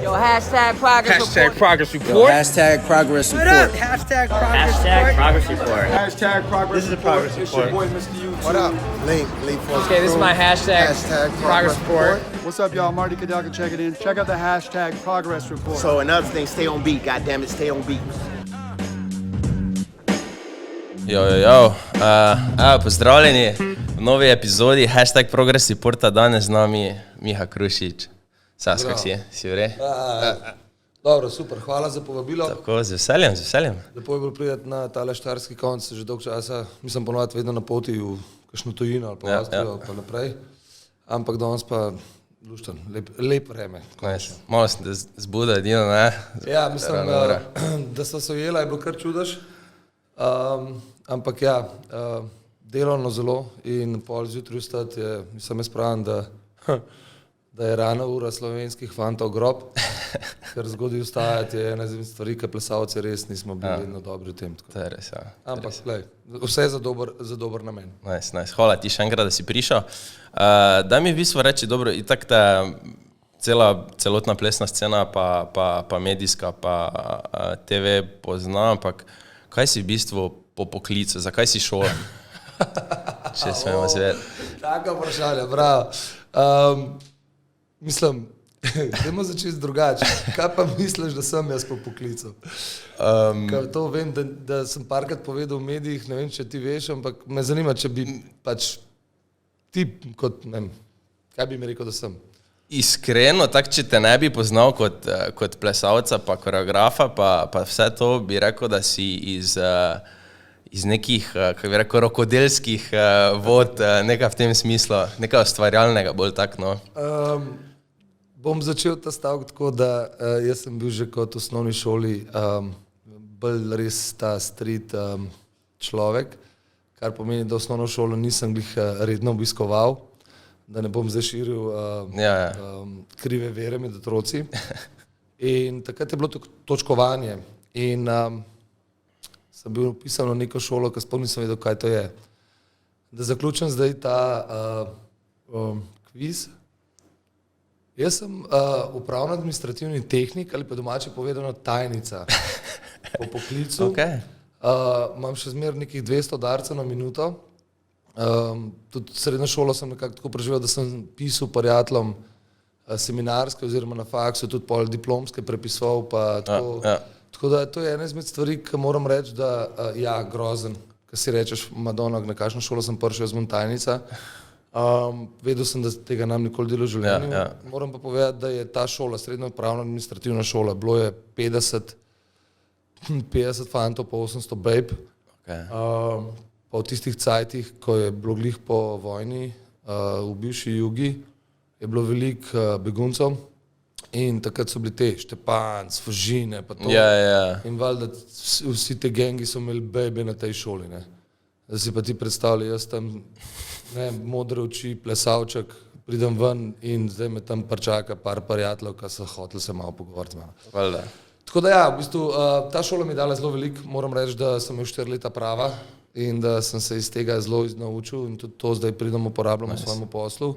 Yo, hashtag progress Hashtag report. progress report. Hashtag progress What report. up? Hashtag progress Hashtag report. progress report. Hashtag progress. This is a progress It's your report. boy, Mr. YouTube. What up? Link Force Okay, this is my hashtag progress report. What's up, y'all? Marty Kadalka, check it in. Check out the hashtag progress report. So another thing, stay on beat. God damn it, stay on beat. Jo. Pozdravljeni v novi epizodi Hashtag Progress Reporta. Danes z nami Miha Krušič. Sasko, si v redu? Dobro, super, hvala za povabilo. Tako, z veseljem. Lepo je bilo priti na tale štajerski konc, že dolgo časa, mislim ponovadi vedno na poti v kakšno tujino ali pa v Avstrijo ali pa naprej. Ampak danes pa lušten, lep vreme. Malo sem te zbudil, edino, ne? Ja, mislim, da sva se ujela, je bilo kar čudež. Ampak ja, delovno zelo in pol zjutraj vstati je, mislim, jaz pravim, da je rana ura slovenskih fantov grob, ker zgodaj vstajati je ena izmed stvari, ki plesalci res nismo bili vedno dobri v tem. To je res, ja. Ampak, glej, vse za dober namen. Nice. Hvala ti še enkrat, da si prišel. Daj mi v bistvu reči, dobro, itak te celotna plesna scena, pa medijska, pa TV pozna, ampak kaj si v bistvu po poklicu, zakaj si šola? Če smemo zvedeti. Taka vprašanja, bravo. Mislim, dajmo začeti drugače. Kaj pa misliš, da sem jaz po poklicu? To vem, da sem parkrat povedal v medijih, ne vem, če ti veš, ampak me zanima, če bi pač ti kot, ne vem, kaj bi mi rekel, da sem? Iskreno, tako če te ne bi poznal kot plesalca pa koreografa, pa vse to bi rekel, da si iz nekih, kako bi rekel, rokodelskih vod, nekaj v tem smislu, nekaj ustvarjalnega, bolj tak, no. Bom začel ta stavek tako, da jaz sem bil že kot v osnovni šoli bolj res ta street človek, kar pomeni, da osnovno šolo nisem glih redno obiskoval, da ne bom zdaj širil krive vere med otroci. In takrat je bilo točkovanje in sem bil upisan v neko šolo, ki sploh nisem vedel, kaj to je. Da zaključim zdaj ta kviz. Jaz sem upravno-administrativni tehnik ali pa domače povedano tajnica po poklicu. Okay. Imam še zmer nekih 200 udarcev na minuto. Tudi srednjo šolo sem nekako tako preživel, da sem pisal prijateljem seminarske oziroma na faksu, tudi pol diplomske prepisoval. Tako da to je ena izmed stvari, ki moram reči, da grozen, ko si rečeš, Madonna, na kakšno šolo sem prišel, jaz bom tajnica. Vedel sem, da tega nam nikoli delo v življenju. Moram pa povedati, da je ta šola, srednja upravna administrativna šola, bilo je 50 fantov pa 800 babe. Pa v tistih cajtih, ko je bilo glih po vojni v bivši Jugi, je bilo veliko beguncev in takrat so bili te Štepan, Sfožine pa to. In valjda vsi te gengi so imeli babe na tej šoli, ne. Da si pa ti predstavljali, jaz tam modre oči, plesalček, pridem ven in zdaj me tam čaka par prijateljev, ki so hoteli se malo pogovoriti. Tako da v bistvu ta šola mi je dala zelo veliko, moram reči, da sem imel 4 leta prava in da sem se iz tega zelo naučil in tudi to zdaj pridem uporabljam v svojemu poslu.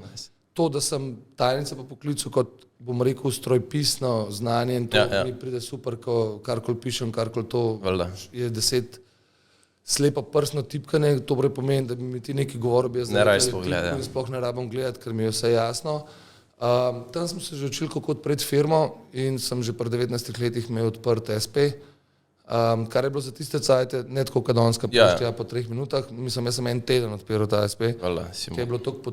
To, da sem tajnica po poklicu, kot bom rekel, strojpisno znanje in to mi pride super, ko karkoli pišem, karkoli to je 10 slepo prstno tipkanje, to pomeni, da bi mi ti nekaj govoril, bi jaz sploh ne rabim gledati, ker mi je vse jasno. Tam smo se že učili, kako odpreti firmo in sem že pri 19 letih imel odprt SP, kar je bilo za tiste cajte, ne tako kot danes, po 3 minutah, mislim, jaz sem en teden odpiral ta SP, ki je bilo toliko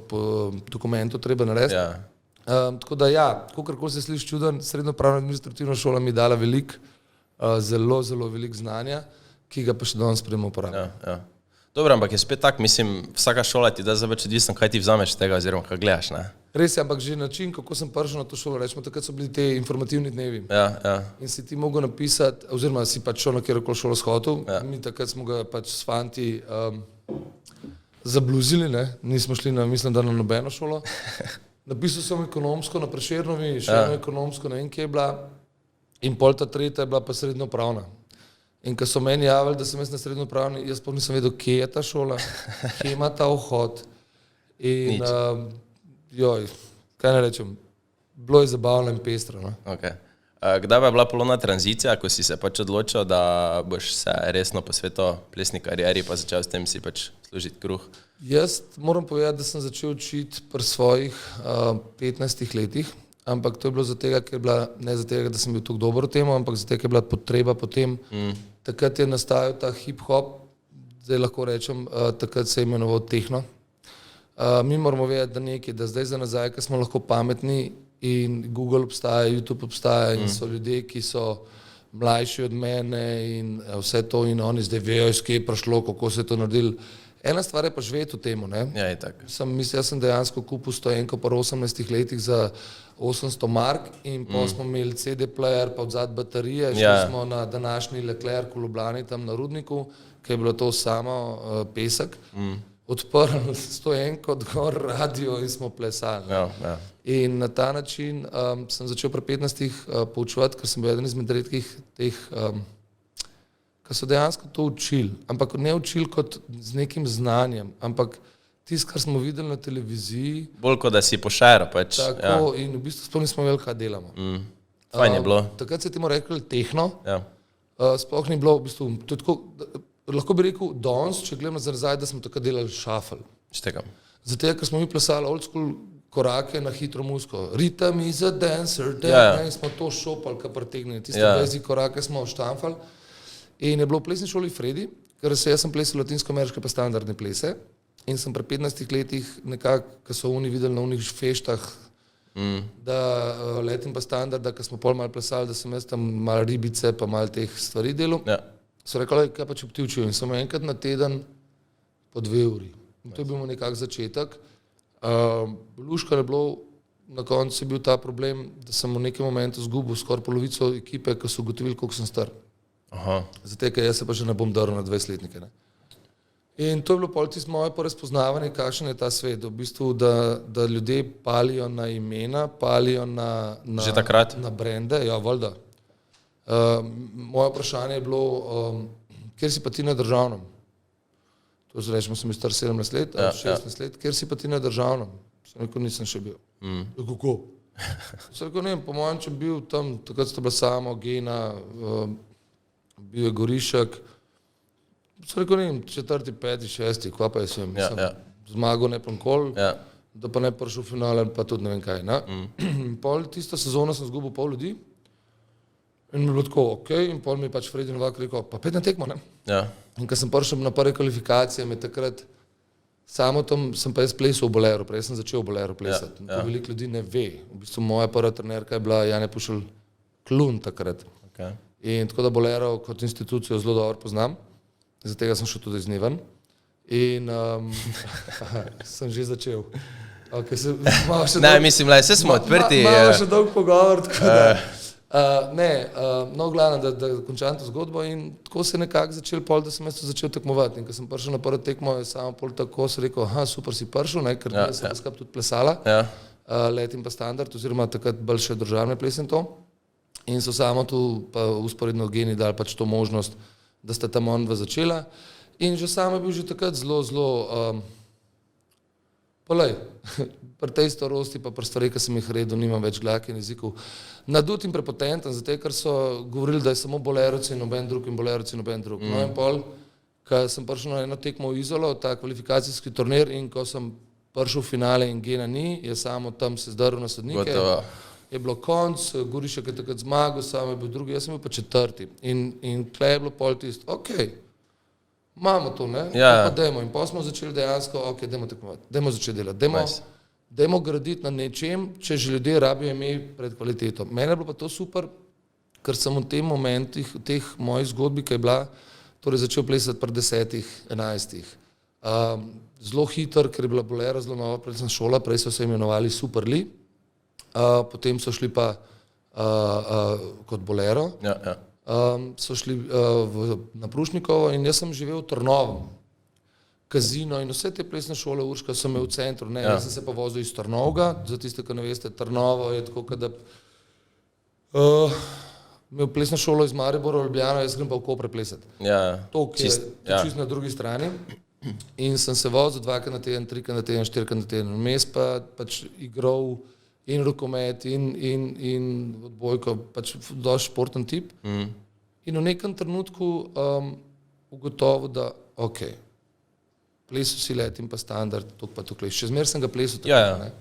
po dokumentu treba narediti. Tako da kakorkoli se sliši čuden, srednjo upravno administrativna šola mi je dala veliko, zelo veliko znanja, ki ga pa še danes sprejemo uporabljati. Dobro, ampak je spet tak, mislim, vsaka šola ti da zdaj več odvisno, kaj ti vzameš tega oziroma kaj gledaš, ne? Res je, ampak že način, kako sem prišel na to šolo, rečemo, takrat so bili te informativni dnevi. In si ti mogel napisati, oziroma si pač šel na kjerkoli šolo shotel, mi takrat smo ga pač s fanti zabluzili, ne, nismo šli na, mislim, da na nobeno šolo. Napisal sem ekonomsko na Prešernovi, še eno ekonomsko, ne vem, kje je bila, in pol ta tretja je bila pa srednjo upravna. In ko so meni javili, da sem jaz na srednjo upravni, jaz pa nisem vedel, kje je ta šola, kje ima ta vhod. In kaj ne rečem, bilo je zabavno in pestro. No? Okay. Kdaj pa je bila polona tranzicija, ko si se pač odločil, da boš se resno posvetil plesni karieri, pa začel s tem si pač služiti kruh? Jaz moram povedati, da sem začel učiti pri svojih 15 letih, ampak to je bilo zato, ker je bila, ne zato, da sem bil tako dober v tem, ampak zato, ker je bila potreba potem. Takrat je nastajal ta hip-hop, zdaj lahko rečem, takrat se je imenoval tehno. Mi moramo vedeti, da zdaj za nazaj, ker smo lahko pametni in Google obstaja, YouTube obstaja in so ljudje, ki so mlajši od mene in vse to in oni zdaj vejo, iz kje je prišlo, kako se je to naredili. Ena stvar je pa živeti v temu, ne? Ja, je tako. Jaz sem dejansko kupil 101 po 18 letih za 800 mark in pa smo imeli CD player, pa odzad baterije, šli smo na današnji Leclerc v Ljubljani, tam na Rudniku, ki je bilo to samo pesek, odprl 101 odgor radio in smo plesali. Ja. In na ta način sem začel pri 15 poučevati, ker sem bil eden izmed redkih teh, ki so dejansko to učili, ampak ne učili kot z nekim znanjem, ampak tisto, kar smo videli na televiziji. Bolj kot da si pošaral pač. Tako, in v bistvu sploh nismo vedeli, kaj delamo. Fajn je bilo. Takrat se temu rekli tehno, Ja. sploh ni bilo, v bistvu, to je tako, lahko bi rekel danes, če gledam nazaj, da smo takrat delali šafl. Štekam. Zato, ker smo mi plesali old school korake na hitro muziko. Rhythm is a dancer, in smo to šopali, kar pretegnili. Tiste basic korake smo štamfali. In je bilo v plesni šoli Fredi, ker jaz sem plesal latinsko-ameriške pa standardne plese in sem pri 15 letih nekako, ko so oni videli na unih feštah, da letim pa standarda, ko smo pol malo plesali, da sem jaz tam malo ribice pa malo teh stvari delal. Ja. So rekli, kaj pa če bi ti učil in sem enkrat na teden po 2 uri. In to je bil nekak začetek. Luška je bilo, na koncu je bil ta problem, da sem v nekem momentu zgubil skoraj polovico ekipe, ko so ugotovili, koliko sem star. Aha. Zato, ker jaz se pa že ne bom drl na 20-letnike. Ne? In to je bilo pol tisto moje razpoznavanje, kakšen je ta svet. V bistvu, da ljudje palijo na imena, palijo na Že takrat? Na brende, ja, valjda. Moje vprašanje je bilo, kjer si pa ti na državnem? To rečemo, sem star 17 let, 16 let, kjer si pa ti na državnem? Sem rekel, nisem še bil. Kako? Sem rekel, ne vem, po mojem, če bil tam, takrat sta bila samo Gena, bil je Gorišek, sem rekel, ne vem, 4., 5., 6., kva pa jaz vem, zmagal ne pankol, da pa ne prišel v finale, pa tudi ne vem kaj. Pol tista sezona sem zgubil pol ljudi in mi je bilo tako, okej, in pol mi je pač Fredi Novak rekel, pa 5 na tekmo, ne? Ja. In ko sem prišel na prve kvalifikacije, me takrat samo tam sem pa jaz plesal v Boleru, prej sem začel v Boleru plesati. To veliko ljudi ne ve. V bistvu moja prva trenerka je bila Jane Pušelj Klun takrat. Okay. In tako da Bolero kot institucijo zelo dobro poznam, zaradi tega sem šel tudi z njim ven. In sem že začel. Okay, ne, mislim, vse smo odprti. Malo še dolg pogovor, tako da. No, glavno, da končam to zgodbo in tako se je nekako začel pol, da sem jaz začel tekmovati. In ko sem prišel na prvo tekmo, je samo pol tako se rekel, aha, super si prišel, ne, ker sem skupaj tudi plesala, letim pa standard, oziroma takrat bolj še državne plesem to. In so samo tu pa usporedno Geni dali pač to možnost, da sta tam onva začela. In že sam je bil že takrat zelo, polej, pri tej starosti pa pri stvari, ki sem jih redil, nimam več glake in jezikov, nadut in prepotenten, zato ker so govorili, da je samo bolerovci in noben drug in bolerovci in noben drug. No in pol, ko sem prišel na eno tekmo v Izolo, ta kvalifikacijski turnir, in ko sem prišel v finale in Gena ni, je samo tam se zdrl na sodnike. Gotovo. Je bilo konc, Gorišek je takrat zmagal, sam je bil drugi, jaz sem bil pa 4. In tle je bilo pol tisto, okej, imamo to, ne? Pa dajmo. In pa smo začeli dejansko, okej, dajmo tekmovati, dajmo začeti delati, dajmo graditi na nečem, če že ljudje rabijo ime pred kvaliteto. Mene je bilo pa to super, ker sem v tem momentih, v teh mojih zgodbi, ki je bila, torej začel plesati pri 10, 11. Zelo hiter, ker je bila Bolera zelo nova plesna šola, prej so se imenovali Super Li. Potem so šli pa kot Bolero, so šli na Prušnikovo in jaz sem živel v Trnovem, Kazino in vse te plesne šole Urška so me v centru, ne, jaz sem se pa vozil iz Trnovega, za tiste, ki ne veste, Trnovo je tako, kada imel plesno šolo iz Maribora v Ljubljano, jaz grem pa v Kopre plesati. To, ki je čist na drugi strani. In sem se vozil 2 na teden, 3 na teden, 4 na teden, vmes pa pač igral in rokomet, in odbojko, pač dosti športen tip. In v nekem trenutku ugotovil, da ok, plesu si let in pa standard, tok pa tukaj. Še zmer sem ga plesu tako, ne.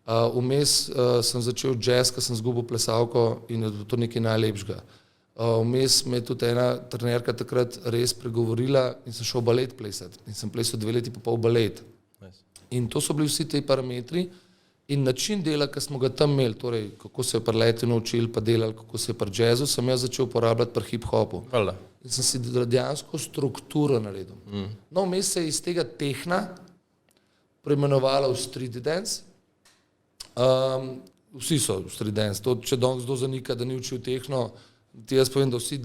Vmes sem začel jazz, ko sem zgubil plesalko in je to nekaj najlepšega. Vmes me je tudi ena trenerka takrat res pregovorila in sem šel balet plesati. In sem plesal 2 leti pa pol balet. In to so bili vsi ti parametri in način dela, ki smo ga tam imeli, torej kako se je pri letu naučili pa delali, kako se je pri jazzu, sem jaz začel uporabljati pri hip-hopu. In sem si dejansko strukturo naredil. No, vmes se je iz tega tehna preimenovala v street dance. Vsi so street dance. To, če danes kdo zanika, da ni učil tehno, ti jaz povem, da vsi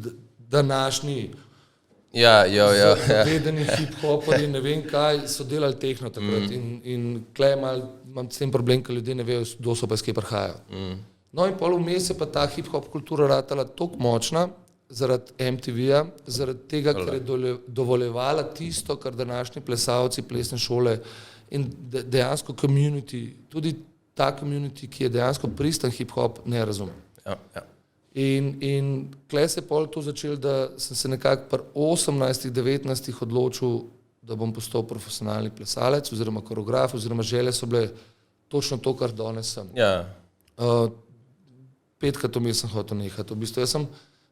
današnji zavedeni hip-hoperi, ne vem kaj, so delali tehno takrat. In tle imam s tem problem, ker ljudje ne vejo, kdo so pa iz kje prihajajo. No in pol vmes je pa ta hip-hop kultura ratala toliko močna, zaradi MTV-ja, zaradi tega, ker je dovoljevala tisto, kar današnji plesalci, plesne šole in dejansko community, tudi ta community, ki je dejansko pristen hip-hop, ne razume. In kle se je pol to začel, da sem se nekako pri 18-19 odločil, da bom postal profesionalni plesalec oziroma koreograf oziroma želje so bile točno to, kar danes sem. 5krat vmes sem hotel nehati. V bistvu jaz sem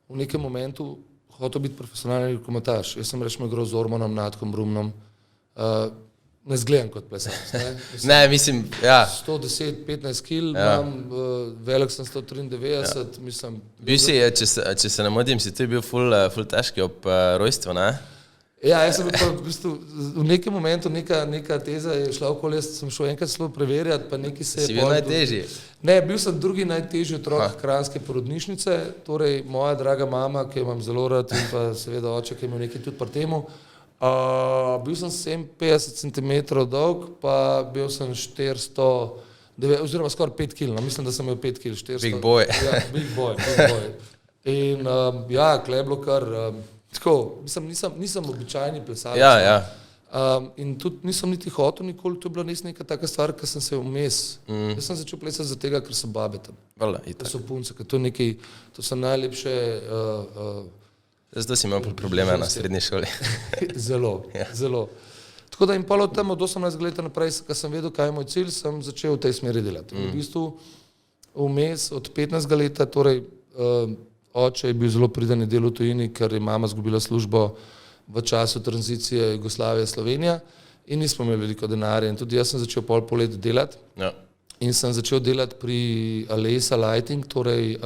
v nekem momentu hotel biti profesionalni komentaž. Jaz sem rečemo igral z Ormanom, Natkom, Brumnom. Ne zgledam kot plesalec. Ne, mislim, ja. 110-15 kil imam, velik sem 193, mislim... Bil si, če se ne motim, si ti bil ful težki ob rojstvu, ne? Ja, jaz sem bil v bistvu, v nekem momentu neka teza je šla okoli, jaz sem šel enkrat celo preverjati, pa neki se je... Si bil najtežji? Ne, bil sem drugi najtežji otrok kranjske porodnišnice, torej moja draga mama, ki jo imam zelo rad in pa seveda oče, ki je imel nekaj tudi pri temu. Bil sem 57 cm dolg, pa bil sem 400, oziroma skoraj 5 kg, mislim, da sem imel 5 kg, 400. Big boy. Ja, big boy. In ja, kle je bilo kar, tako, nisem običajni plesalec. In tudi nisem niti hotel nikoli, to je bila neka taka stvar, ker sem se vmes. Jaz sem začel plesati za tega, ker so babe tam. To so punce, ker to je nekaj, to so najlepše... Zdaj si imel probleme na srednji šoli. Zelo. Tako da in pol od tam od 18 leta naprej, ko sem vedel, kaj je moj cilj, sem začel v tej smeri delati. V bistvu vmes od 15 leta, torej oče je bil zelo priden in delal v tujini, ker je mama izgubila službo v času tranzicije Jugoslavija-Slovenija in nismo imeli veliko denarja. In tudi jaz sem začel pol let delati. In sem začel delati pri Alesa Lighting, torej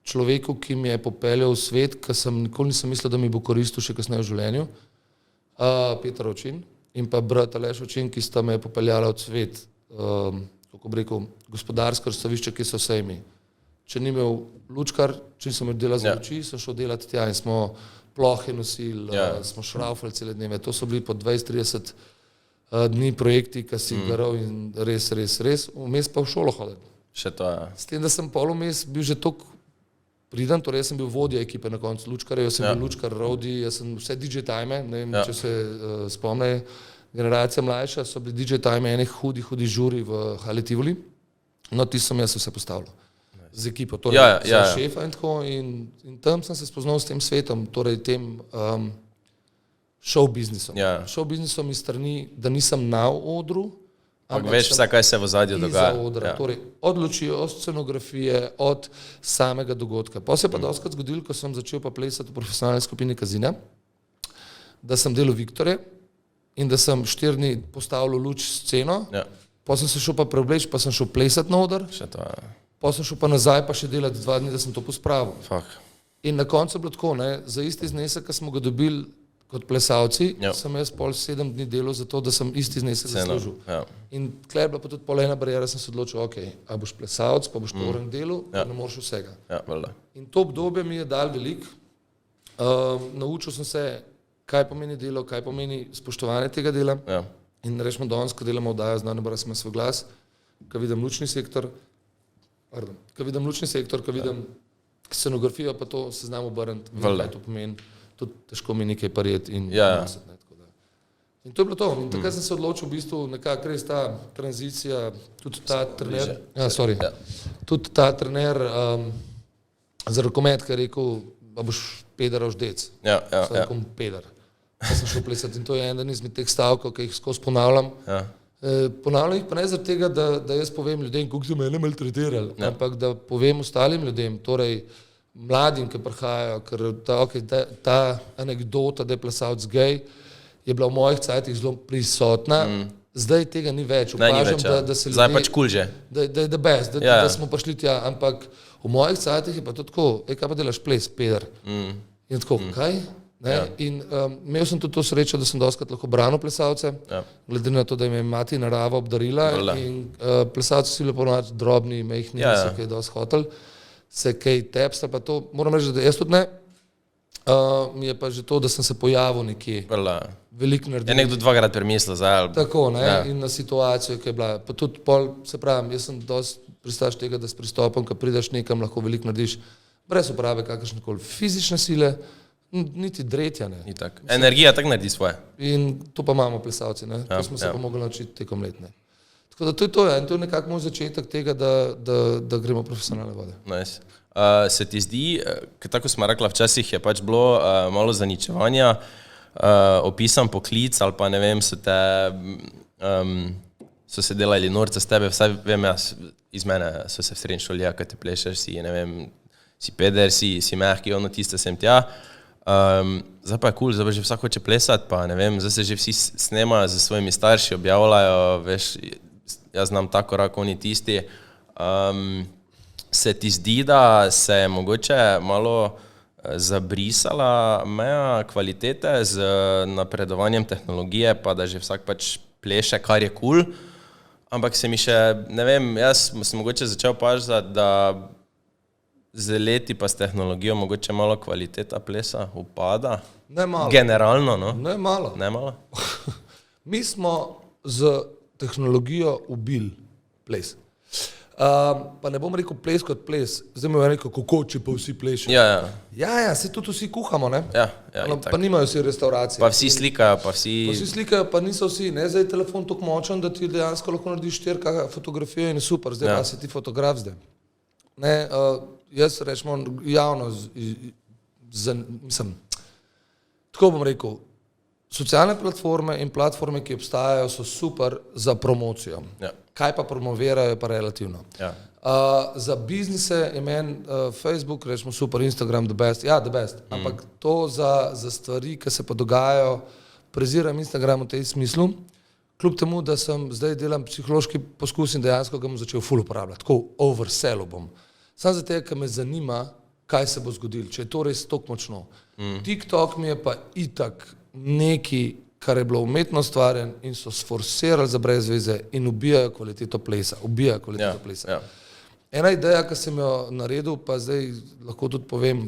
človeku, ki mi je popeljal v svet, ki nikoli nisem mislil, da mi bo koristil še kasneje v življenju, Peter Očin in pa brat Aleš Očin, ki sta me popeljala v svet, kako bi rekel, gospodarsko razstavišče, ki so sejmi. Če ni imel lučkar, če nisem imel dela za luči, sem šel delati tja in smo plohe nosili, smo šraufali cele dneve. To so bili po 20-30 dni projekti, ki si garal in res. Vmes pa v šolo hodil. Še to, ja. S tem, da sem pol vmes bil že toliko priden, torej jaz sem bil vodja ekipe na koncu lučkarja, jaz sem bil lučkar, roadie, jaz sem vse DJ time, ne vem, če se spomne, generacija mlajša, so bili DJ time enih hudi žuri v Hali Tivoli, no ti sem jaz vse postavljal z ekipo, torej za šefa in tako in tam sem se spoznal s tem svetom, torej tem show biznisom. Show biznisom iz strani, da nisem na odru, ampak veš vse, kaj se v zadju dogaja. Torej, od luči, od scenografije, od samega dogodka. Pa se je pa dostakrat zgodilo, ko sem začel pa plesati v profesionalni skupini Kazina, da sem delal Viktorje in da sem 4 dni postavljal luč sceno, pa sem se šel pa preobleč, pa sem šel plesati na oder, pa sem šel pa nazaj, pa še delati 2 dni, da sem to pospravil. In na koncu je bilo tako, za isti znesek, ki smo ga dobili kot plesalci, sem jaz pol 7 dni delal za to, da sem isti znesek zaslužil. In tle je bila pa tudi pol ena barijera, sem se odločil, ok, a boš plesalc, pa boš toren delal, pa ne moreš vsega. In to obdobje mi je dal veliko. Naučil sem se, kaj pomeni delo, kaj pomeni spoštovanje tega dela. In rečemo danes, ko delamo oddajo, znane bora sem svoj glas, ko vidim lučni sektor, ko vidim scenografijo, pa to se znam obrniti, kaj to pomeni. Tudi težko mi nekaj prijeti in nositi. In to je bilo to. In takrat sem se odločil v bistvu nekako res ta tranzicija, tudi ta trener, tudi ta trener za rokomet, ki je rekel, da boš peder ždec. Sem peder. Jaz sem šel plesati in to je eden izmed teh stavkov, ki jih skozi ponavljam. Ponavljam jih pa ne zaradi tega, da jaz povem ljudem, kako so mene maltretirali, ampak da povem ostalim ljudem, torej mladim, ki prihajajo, ker ta anekdota, da je plesalec gej, je bila v mojih cajtih zelo prisotna, zdaj tega ni več. Opažam, da se zdaj pač kul že. Da je the best, da smo prišli tja, ampak v mojih cajtih je pa to tako, kaj pa delaš ples, peder. In tako, kaj? In imel sem tudi to srečo, da sem dostakrat lahko branil plesalce, glede na to, da jim je mati narava obdarila in plesalci so bili ponovadi drobni, mehni, so kaj dosti hotel, se kaj tepsta, pa to, moram reči, da jaz tudi ne, mi je pa že to, da sem se pojavil nekje, veliko naredil. Je nekdo dvakrat premislil zdaj. Tako, ne, in na situacijo, ki je bila, pa tudi pol, se pravim, jaz sem dosti pristaš tega, da s pristopom, ko prideš nekam, lahko veliko narediš, brez uporabe kakršnekoli fizične sile, niti dretja, ne. Energija tak naredi svoje. In to pa imamo plesalci, ne. To smo se pa mogli naučiti tekom let, ne. Tako da to je to, in to je nekako moj začetek tega, da gremo profesionalne vode. Nice. Se ti zdi, tako smo rekla, včasih je pač bilo malo zaničevanja, opisan poklic ali pa ne vem, so se delali norca s tebe, vsaj vem jaz, iz mene so se v srednji šoli, kad te plešeš, si, ne vem, si peder, si mehki, ono tiste sem tja. Zdaj pa je cool, zdaj pa že vsak hoče plesati, pa ne vem, zdaj se že vsi snemajo z svojimi starši, objavljajo, veš, jaz znam ta korak, oni tisti. Se ti zdi, da se je mogoče malo zabrisala meja kvalitete z napredovanjem tehnologije, pa da že vsak pač pleše, kar je cool, ampak se mi še, ne vem, jaz sem mogoče začel pažati, da z leti pa s tehnologijo mogoče malo kvaliteta plesa upada. Ne malo. Generalno, no? Ne malo. Ne malo? Mi smo z tehnologijo ubili ples. Pa ne bom rekel ples kot ples, zdaj mi je rekel, kako če pa vsi plešajo. Ja, se tudi vsi kuhamo, ne? Pa nimajo vsi restauracije. Pa vsi slikajo, pa vsi... Pa vsi slikajo, pa niso vsi, ne? Zdaj je telefon tako močen, da ti dejansko lahko narediš 4K fotografijo in je super, zdaj pa si ti fotograf zdaj. Ne, jaz rečemo javno, mislim, tako bom rekel, socialne platforme in platforme, ki obstajajo, so super za promocijo. Kaj pa promovirajo, je pa relativno. Za biznise je meni Facebook, rečemo super, Instagram, the best, the best, ampak to za stvari, ki se pa dogajajo, preziram Instagram v tej smislu, kljub temu, da sem zdaj delam psihološki poskus in dejansko ga bom začel ful uporabljati, tako overselil bom. Sam zato, ker me zanima, kaj se bo zgodilo, če je to res toliko močno. TikTok mi je pa itak neki, kar je bilo umetno ustvarjen in so sforsirali za brez veze in ubijajo kvaliteto plesa. Ena ideja, ki sem jo naredil, pa zdaj lahko tudi povem,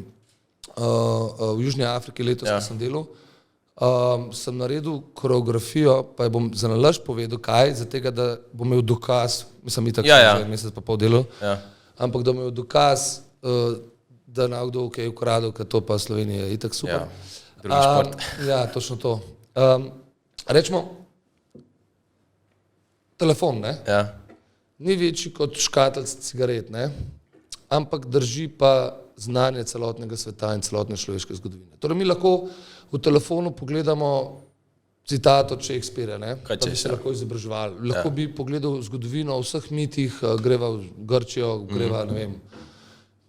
v Južni Afriki letos, ko sem delal, sem naredil koreografijo, pa bom za nalaž povedal, kaj, zatega, da bom imel dokaz, mislim, itak sem že mesec pa pol delal, ampak da bom imel dokaz, da nekdo je ukradel, ker to pa Slovenija je itak super. Drugi šport. Točno to. Rečemo, telefon, ne? Ni večji kot škatelj cigaret, ne? Ampak drži pa znanje celotnega sveta in celotne človeške zgodovine. Torej mi lahko v telefonu pogledamo citat od Shakespearea, ne? Da bi se lahko izobraževali. Lahko bi pogledal zgodovino o vseh mitih, greva v Grčijo, greva, ne vem,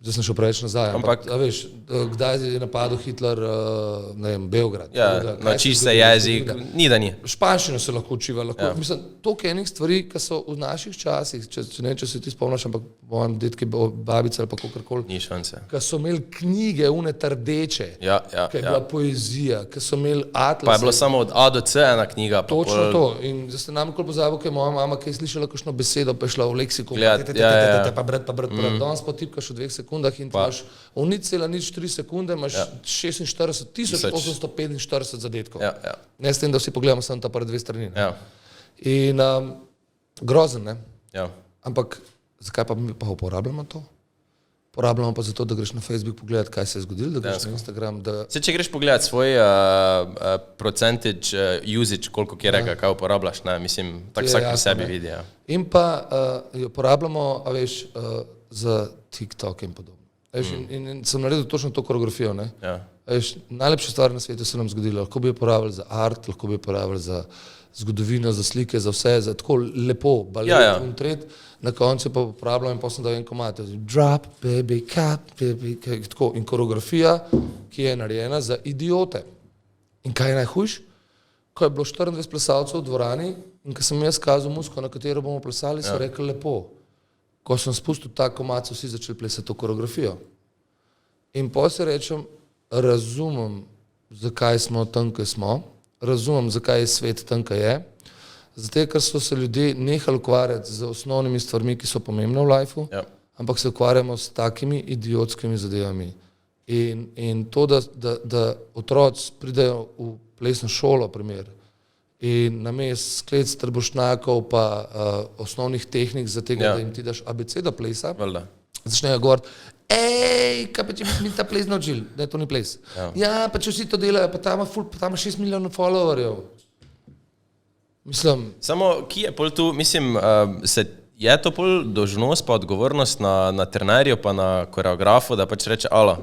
zdaj sem šel preveč nazaj, ampak veš, kdaj je napadel Hitler, ne vem, Beograd. Nauči se jezik, ni da ni. Španščino se lahko učiva, mislim, toliko enih stvari, ki so v naših časih, če se ti spomniš, ampak mojem detki, babice ali pa kakorkoli, ni šanse. Ki so imeli knjige, une trdeče, ki je bila poezija, ki so imeli atlase. Pa je bilo samo od A do C ena knjiga. Točno to. In zdaj ste nam nikoli pozabil, ker je moja mama, ki je slišala kakšno besedo, pa je šla v leksikon, pa brat, danes pa tipkaš v 2 sekundah in imaš v 0,03 sekunde, imaš 46,845 zadetkov. Ne s tem, da vsi pogledamo samo ta prvi 2 strani. In grozen, ne? Ampak zakaj pa mi pa uporabljamo to? porabljamo pa zato, da greš na Facebook pogledat, kaj se je zgodilo, da greš na Instagram, da... Če greš pogledat svoj percentage usage, koliko kjerega, kaj uporabljaš, ne, mislim, tako vsak pri sebi vidi. Ja. In pa jo porabljamo, a veš, za TikTok in podobno. In sem naredil točno to koreografijo, ne. Ja. Veš, najlepša stvar na svetu se nam zgodila, lahko bi jo porabili za art, lahko bi jo porabili za zgodovino, za slike, za vse, za tako lepo, balet, in tret, na koncu pa uporabljam in potem dal en komad, drop, baby, cut, baby, tako, in koreografija, ki je narejena za idiote. In kaj je najhujš? Ko je bilo 24 plesalcev v dvorani in ko sem jaz kazal muziko, na katero bomo plesali, so rekli lepo. Ko sem spustil ta komad, so vsi začeli plesati to koreografijo. In potem se rečem, razumem, zakaj smo tam, kaj smo, razumem, zakaj je svet tam, kaj je, zato, ker so se ljudje nehali ukvarjati z osnovnimi stvarmi, ki so pomembne v lifeu, ampak se ukvarjamo s takimi idiotskimi zadevami. In to, da otroci pridejo v plesno šolo, primer, in namesto sklec trbušnjakov pa osnovnih tehnik za tega, da jim ti daš abecedo plesa, začnejo govoriti, kaj pa če bi mi ta ples naučili, da to ni ples. Ja, pa če vsi to delajo, pa tam ima 6 milijonov followerjev. Mislim... Samo, ki je pol tu, mislim, je to pol dolžnost pa odgovornost na trenerju pa na koreografu, da pač reče, alo,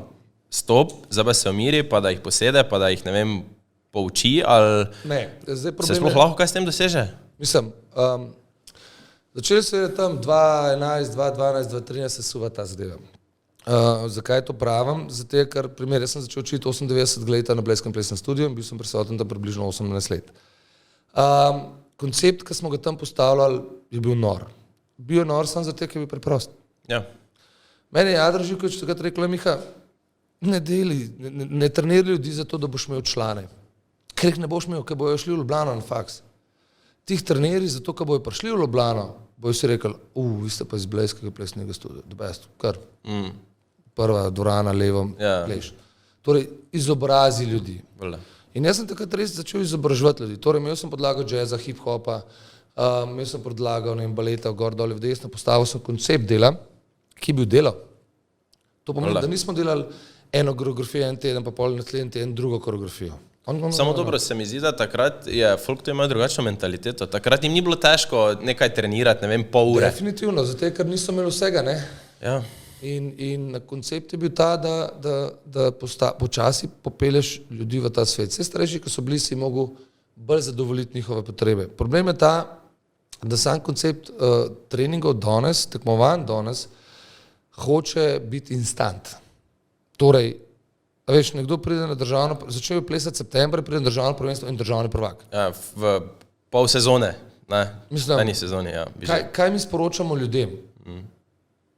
stop, zdaj pa se umiri, pa da jih posede, pa da jih, ne vem, pouči, ali se sploh lahko kaj s tem doseže? Mislim, začeli se je tam 2011, 2012, 2013 se suva ta zadeva. Zakaj to pravim? Zato, ker primer, jaz sem začel učiti 98 leta na Blejskem plesnem studiu in bil sem prisoten tam približno 18 let. Koncept, ki smo ga tam postavljali, je bil nor. Bil je nor samo zato, ker je bil preprost. Ja. Mene je Jadra Živković takrat rekla, Miha, ne treniraj ljudi zato, da boš imel člane. Ker jih ne boš imel, ker bojo šli v Ljubljano na faks. Tih treniraj zato, ker bojo prišli v Ljubljano, bojo si rekli, vi ste pa iz Blejskega plesnega studia, the best, kar. Prva dvorana, levo, pleš. Torej, izobrazi ljudi. In jaz sem takrat res začel izobraževati ljudi. Torej, imel sem podlago džeza, hip-hopa, imel sem podlago baleta, gor, dol, v desno, postavil sem koncept dela, ki je bil delo. To pomeni, da nismo delali eno koreografijo en teden, pa pol naslednji teden drugo koreografijo. Samo dobro se mi zdi, da takrat je folk to imel drugačno mentaliteto. Takrat jim ni bilo težko nekaj trenirati, ne vem, pol ure. Definitivno, zato ker niso imeli vsega, ne? Ja. In koncept je bil ta, da počasi popeleš ljudi v ta svet. Vse starejši, ko so bili, si mogel bolj zadovoljiti njihove potrebe. Problem je ta, da sam koncept treningov danes, tekmovanj danes, hoče biti instant. Torej, veš, nekdo pride na državno, začel je plesati septembra, pride na državno prvenstvo in državni prvak. Ja, v pol sezone, ne, eni sezoni, ja. Kaj mi sporočamo ljudem?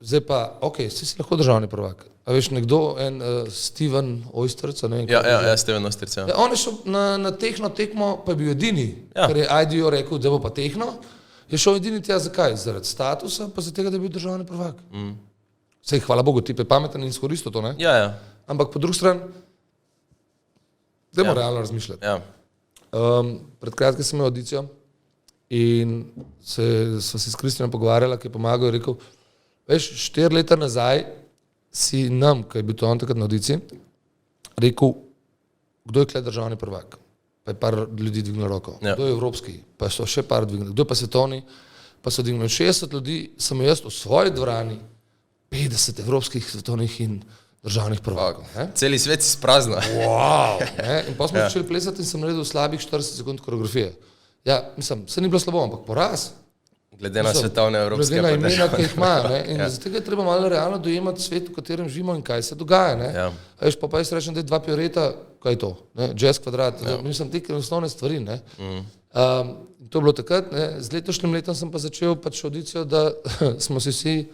Zdaj pa, si lahko državni prvak. A veš, nekdo, Steven Oysterc, ne vem. Ja, Steven Oysterc, ja. On je šel na tehno tekmo, pa je bil edini, ker je IDO rekel, da bo pa tehno. Je šel edini tja, zakaj? Zaradi statusa, pa zaradi tega, da je bil državni prvak. Sej, hvala Bogu, tip je pameten in izkoristil to, ne? Ja. Ampak po drugi strani, dajmo realno razmišljati. Ja. Pred kratkim sem imel audicijo in sva se s Kristjanom pogovarjala, ki je pomagal in rekel, veš, 4 leta nazaj si nam, ki je bil to on takrat na audiciji, rekel, kdo je kle državni prvak. Pa je par ljudi dvignilo roko. Kdo je evropski, pa so še par dvignili. Kdo je pa svetovni, pa so dvignili. 60 ljudi sem jaz v svoji dvorani, 50 evropskih, svetovnih in državnih prvakov. Celi svet si sprazno. Wow! In pa smo začeli plesati in sem naredil slabih 40 sekund koreografije. Ja, mislim, se ni bilo slabo, ampak poraz. Glede na svetovne evropske. Glede na imena, ki jih ima. In zato je treba malo realno dojemati svet, v katerem živimo in kaj se dogaja. Veš, pa jaz rečem, da je 2 pioreta, kaj je to? Jazz kvadrat. Mislim, te osnovne stvari. To je bilo takrat. Z letošnjim letom sem pa začel audicijo, da smo si vsi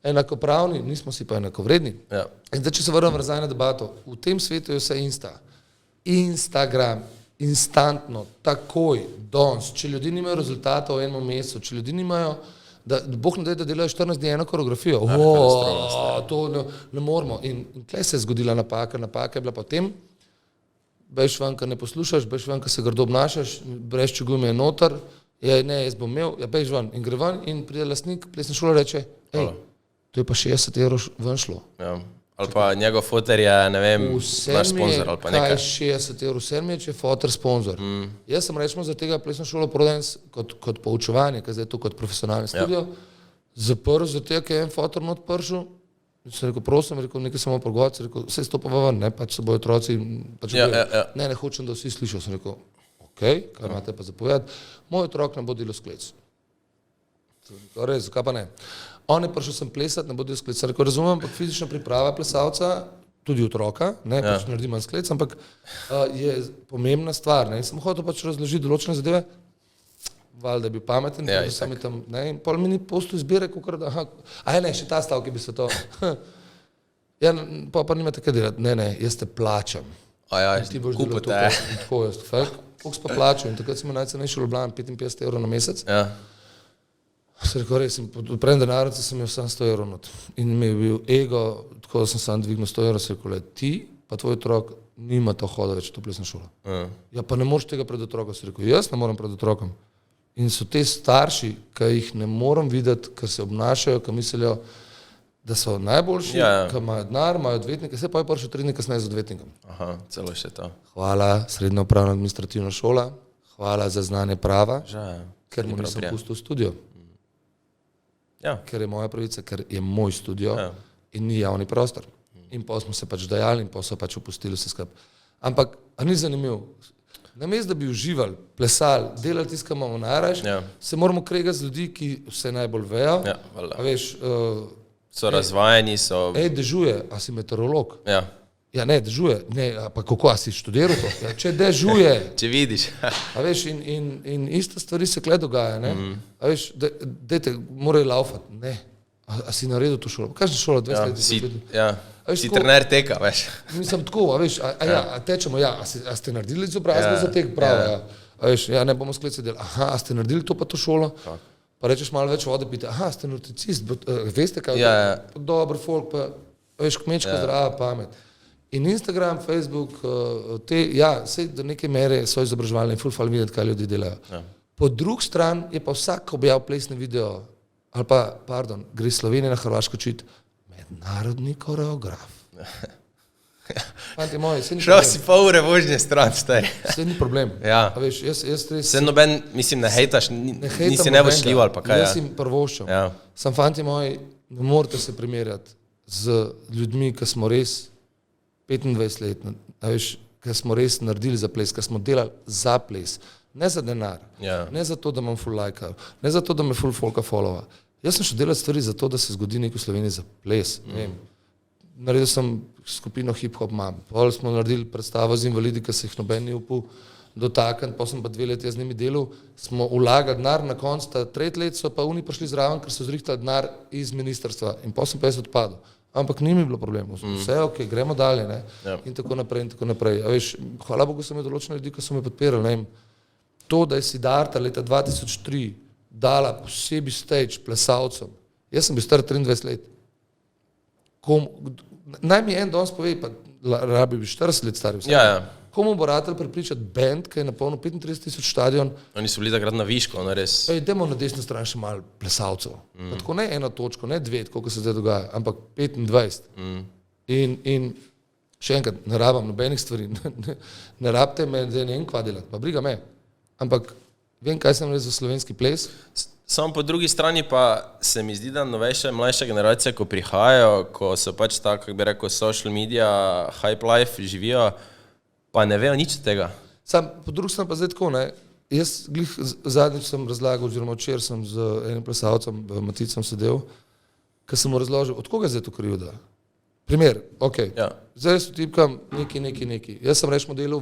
enakopravni, nismo si pa enakovredni. Zdaj, če se vrnem nazaj na debato, v tem svetu je vse Instagram, instantno, takoj, danes, če ljudi nimajo rezultatov v enem mesecu, če ljudi nimajo, da Bog ne da, da delajo 14 dni eno koreografijo, to ne moramo. In tukaj se je zgodila napaka je bila potem, bejš ven, ko ne poslušaš, bejš ven, ko se grdo obnašaš, brez čugume je noter, jaz bom imel, bejš ven in gre ven in pride lastnik plesne šole reče, to je pa 60 evrov ven šlo. Ja. Ali pa njegov foter je, ne vem, naš sponzor ali pa kaj nekaj. 60 evrov, vse mi je, če je foter sponzor. Jaz sem rečemo za tega plesno šolo prodajen kot poučevanje, ker zdaj je to kot profesionalni studio, zaprl za tega, ker je en foter not pršel, sem rekel, prosim, rekel, nekaj samo pogovarjati, rekel, vse stopava ven, ne, pač se bojo otroci, pač ne hočem, da vsi slišijo, sem rekel, kaj imate pa zapovedati, moj otrok ne bo delal sklec. Res, zakaj pa ne? On je prišel sem plesati, ne bo delal sklec, rekel, razumem, ampak fizična priprava plesalca, tudi otroka, ne, pač naredi manj sklec, ampak je pomembna stvar, ne, in sem hotel pač razložiti določene zadeve, valjda je bil pameten, sem tam, ne, in pol mi ni postu izbire, kukor, še ta stavki bi se to, ja, pa nimate kaj delati, ne, jaz te plačam. Ti boš delal to, tako jaz, koliko si pa plačal, in takrat sem imel najcenejši v Ljubljani 55 evrov na mesec. Ja. Se rekel, res, odprem denarnice, sem imel sam 100 evrov not. In mi je bil ego, tako da sem sam dvignil 100 evrov, se rekel, ti pa tvoj otrok nima to hoda več v to plesno šolo. Ja, pa ne moreš tega pred otrokom, se rekel, jaz ne moram pred otrokom. In so te starši, ki jih ne moram videti, ki se obnašajo, ki mislijo, da so najboljši, ki imajo denar, imajo odvetnike, se pa je prišel 3 dni kasneje z odvetnikom. Aha, celo še to. Hvala, srednja upravna administrativna šola, hvala za znanje prava, ker mu nisem pustil v studio. Ja. Ker je moja pravica, ker je moj studio in ni javni prostor. In pa smo se pač dajali in pa so pač opustili vse skupaj. Ampak, a ni zanimiv? Namesto, da bi uživali, plesali, delali tisto, kar imamo najrajš, se moramo kregati z ljudi, ki vse najbolj vejo. Ja, a veš, so razvajeni, so... dežuje, a si meteorolog? Ja. Ja, ne, dežuje. Ne, pa kako, a si študiral to? Ja, če dežuje. Če vidiš. A veš, in ista stvari se kle dogaja, ne? A veš, dejte, morajo laufati. Ne. A si naredil to šolo? Kakšna šola, 20 let? Ja, si trener teka, veš. Mislim, tako, a veš, a tečemo, a ste naredili izobrazbo za tek? Bravo, ja. A veš, ja, ne bomo skleci delali. Aha, a ste naredili to pa to šolo? Pa rečeš malo več vode, pite, aha, ste norticist, veste kaj? Ja. Dober folk, pa veš, kmečka zdrava pamet. In Instagram, Facebook, sej do neke mere so izobraževalni in ful fal videti, kaj ljudi delajo. Ja. Po drug stran je pa vsak objav plesne video, ali pa, gre Slovenija na Hrvaško učiti mednarodni koreograf. Fanti moji, se ni problem. Šel si pol ure vožnje stran, stari. Se ni problem. Ja. A veš, jaz res... Se noben, mislim, ne hejtaš, nisi nevošljiv ali pa kaj. Jaz jim prvoščam. Ja. Sam fanti moji, ne morate se primerjati z ljudmi, ki smo res 25 let, veš, ker smo res naredili za ples, ker smo delali za ples, ne za denar, ne za to, da imam full lajka, ne za to, da me full folka followa. Jaz sem šel delati stvari za to, da se zgodi nekaj v Sloveniji za ples. Naredil sem skupino hip-hop mam, pol smo naredili predstavo z invalidi, ki se jih noben ni upal dotakniti, pa sem pa 2 leti z njimi delal, smo vlagali denar, na koncu ta 3 let so pa oni prišli zraven, ker so zrihtali denar iz ministrstva in pa sem pa jaz odpadel. Ampak ni mi bilo problemov, vse ok, gremo dalje, ne, in tako naprej, in tako naprej. A veš, hvala Bogu so me določene ljudi, ki so me podpirali, ne vem, to, da je Siddharta leta 2003 dala posebej stage plesalcem, jaz sem bil star 23 let, naj mi en danes pove, pa rabi bi 40 let stari vse. Komu bo ratelj prepričati band, ki je napolnil 35,000 stadion? Oni so bili takrat na višku, ono res. Dajmo na desni strani še malo plesalcev. Tako ne 1 točko, ne 2, koliko se zdaj dogaja, ampak 25. In še enkrat, ne rabam nobenih stvari, ne rabite me, da ne vem kva delati, pa briga me. Ampak vem, kaj sem res za slovenski ples. Samo po drugi strani pa se mi zdi, da novejša, mlajša generacija, ko prihajajo, ko so pač tako, kako bi rekel, social media, hype life živijo, pa ne vejo nič od tega. Sam, po drugi strani pa zdaj tako, ne, jaz glih zadnjič sem razlagal, oziroma včeraj sem z enim plesalcem, Maticom sedel, ki sem mu razložil, od koga je zdaj to krivda? Primer, ok, zdaj so tipkam neki. Jaz sem rečemo delal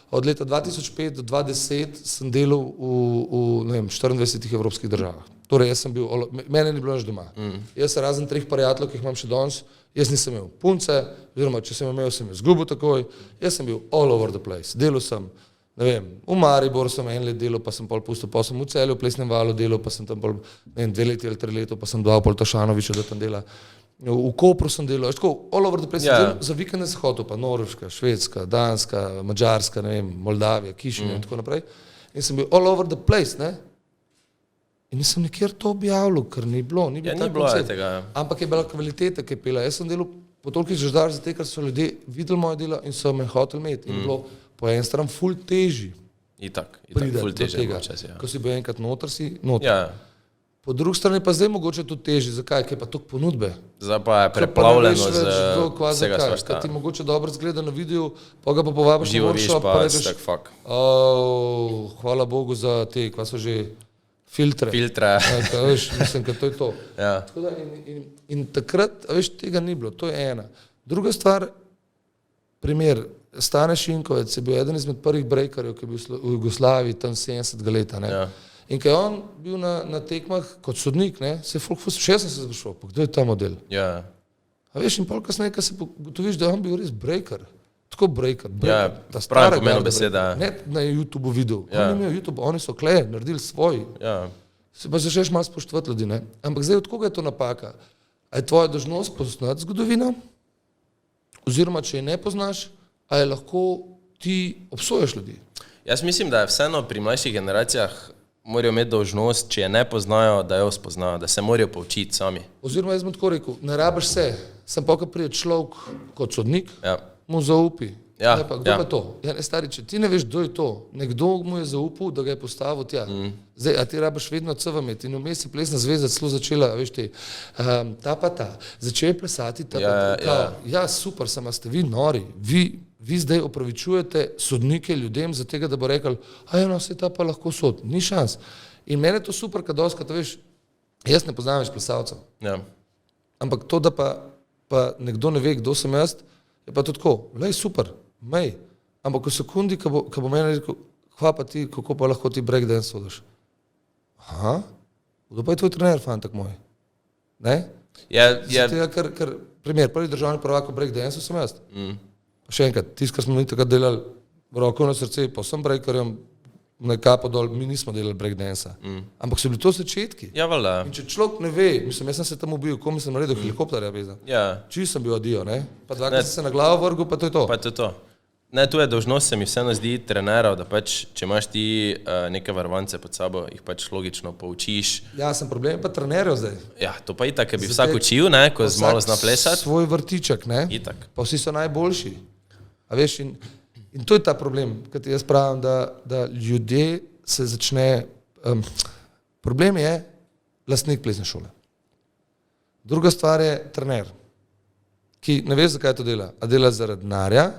od leta 2005 do 2010 sem delal v 24 evropskih državah. Torej, jaz sem bil, mene ni bilo nič doma. Jaz sem razen 3 prijateljev, ki jih imam še danes, jaz nisem imel punce, oziroma če sem jo zgubil takoj, jaz sem bil all over the place. Delal sem, ne vem, v Mariboru sem 1 let delal, pa sem pol pustil, pa sem v Celju, v Plesnem valu delal, pa sem tam pol, ne vem, 2 leti ali 3 leta, pa sem dal pol Tašanoviča, da tam dela. V Kopru sem delal, tako, all over the place, za vikende se hotel, pa Norveška, Švedska, Danska, Madžarska, ne vem, Moldavija, Kišinja in tako naprej. In sem bil all over the place, ne. In nisem nikjer to objavljal, ker ni bilo. Ni bil Ja, tak ni bilo koncept. tega, ja. Ampak je bila kvaliteta, ki je pela. Jaz sem delal po tolikih žeždarjih, zato ker so ljudje videli moje delo in so me hoteli imeti. In bilo po en stran ful teži Itak, priti ful do teže tega. včasih, ja. Ko si bil enkrat noter, si noter. Ja, Po drugi strani pa zdaj mogoče tudi teži. Zakaj? Ker je pa toliko ponudbe. zdaj pa je Ker pa ne preplavljeno veš z več, kva vsega zakaj. svašta. Ker ti mogoče dobro zgleda na videu, pa ga pa povabiš na Živo viš workshop, pa rečeš, tak fuck. hvala Bogu za te, kva so že, filtre. Filtre. Ja, ka, veš, mislim, da to je to. Ja. Tako da in takrat, a veš, tega ni bilo, to je ena. Druga stvar, primer, Stane Šinkovec je bil eden izmed prvih breakerjev, ki je bil v Jugoslaviji tam 70 leta. Ne? Ja. In ko je on bil na tekmah kot sodnik, ne, se je folk še sem se sprašoval, pa kdo je ta model? Ja. A veš, in pol kasneje, ko se ugotoviš, da je on bil res breaker. Tako breaker. Ja, ta v stara pravem pomenu garda besede, breaker. Ne na YouTubeu videl. Ja. On ni imel YouTube, oni so kleje, naredili svoj. Ja. Se pa začneš malo spoštovati ljudi, ne? Ampak zdaj od koga je to napaka? A je tvoja dolžnost poznati zgodovino? Oziroma, če je ne poznaš, a je lahko ti obsojaš ljudi? Jaz mislim, da je vseeno pri mlajših generacijah morajo imeti dolžnost, če je ne poznajo, da jo spoznajo, da se morajo poučiti sami. Oziroma, jaz bom tako rekel, ne rabiš se, sem pa, ko pride človek kot sodnik, Ja. mu zaupi. Ja, Ne, pa, kdo ja. pa je to? Ja, ne, stari, če ti ne veš, kdo je to, nekdo mu je zaupal, da ga je postavil tja. Zdaj, a ti rabiš vedno CV imeti in vmes je plesna zveza celo začela, veš ti, ta pa ta, začel je plesati, ta Ja, pa ta. ja. Kao, ja, super, samo ste vi nori, vi zdaj opravičujete sodnike ljudem za tega, da bo rekel, a eno, se ta pa lahko sod, ni šans. In mene je to super, kad doskrat, veš, jaz ne poznam več plesalcev, Ja. ampak to, da pa nekdo ne ve, kdo sem jaz, je pa to tako, lej super, mej, ampak v sekundi, ko bo meni rekel, hva pa ti, kako pa lahko ti breakdance vodiš? Aha, kdo pa je tvoj trener, fantak moj? Ne? Zato, ker primer, prvi državni prvak v breakdance sem jaz. Pa še enkrat, tisto, kar smo mi takrat delali, roko na srce, pa sem breakerjem, nekako dol, mi nismo delali breakdansa. Ampak so bili to začetki. Ja, valjda. In če človek ne ve, mislim, jaz sem se tam ubil, komu sem naredil helikopterja vezan. Ja. Čist sem bil adijo, ne? Pa dvakrat sem se na glavo vrgel, pa to je to. Pa to je to. Ne, tu je dolžnost, se mi vseeno zdi, trenerov, da pač, če imaš ti neke varovance pod sabo, jih pač logično poučiš. Ja, sem problem pa trenerjev zdaj. Ja, to pa itak, ker bi Zdaj- vsak učil, ne, ko Vsak malo zna plesati. svoj vrtiček, ne? Itak. Pa vsi so najboljši. A veš, in to je ta problem, ker ti jaz pravim, da ljudje se začne, problem je lastnik plesne šole. Druga stvar je trener, ki ne ve, zakaj to dela, a dela zaradi denarja,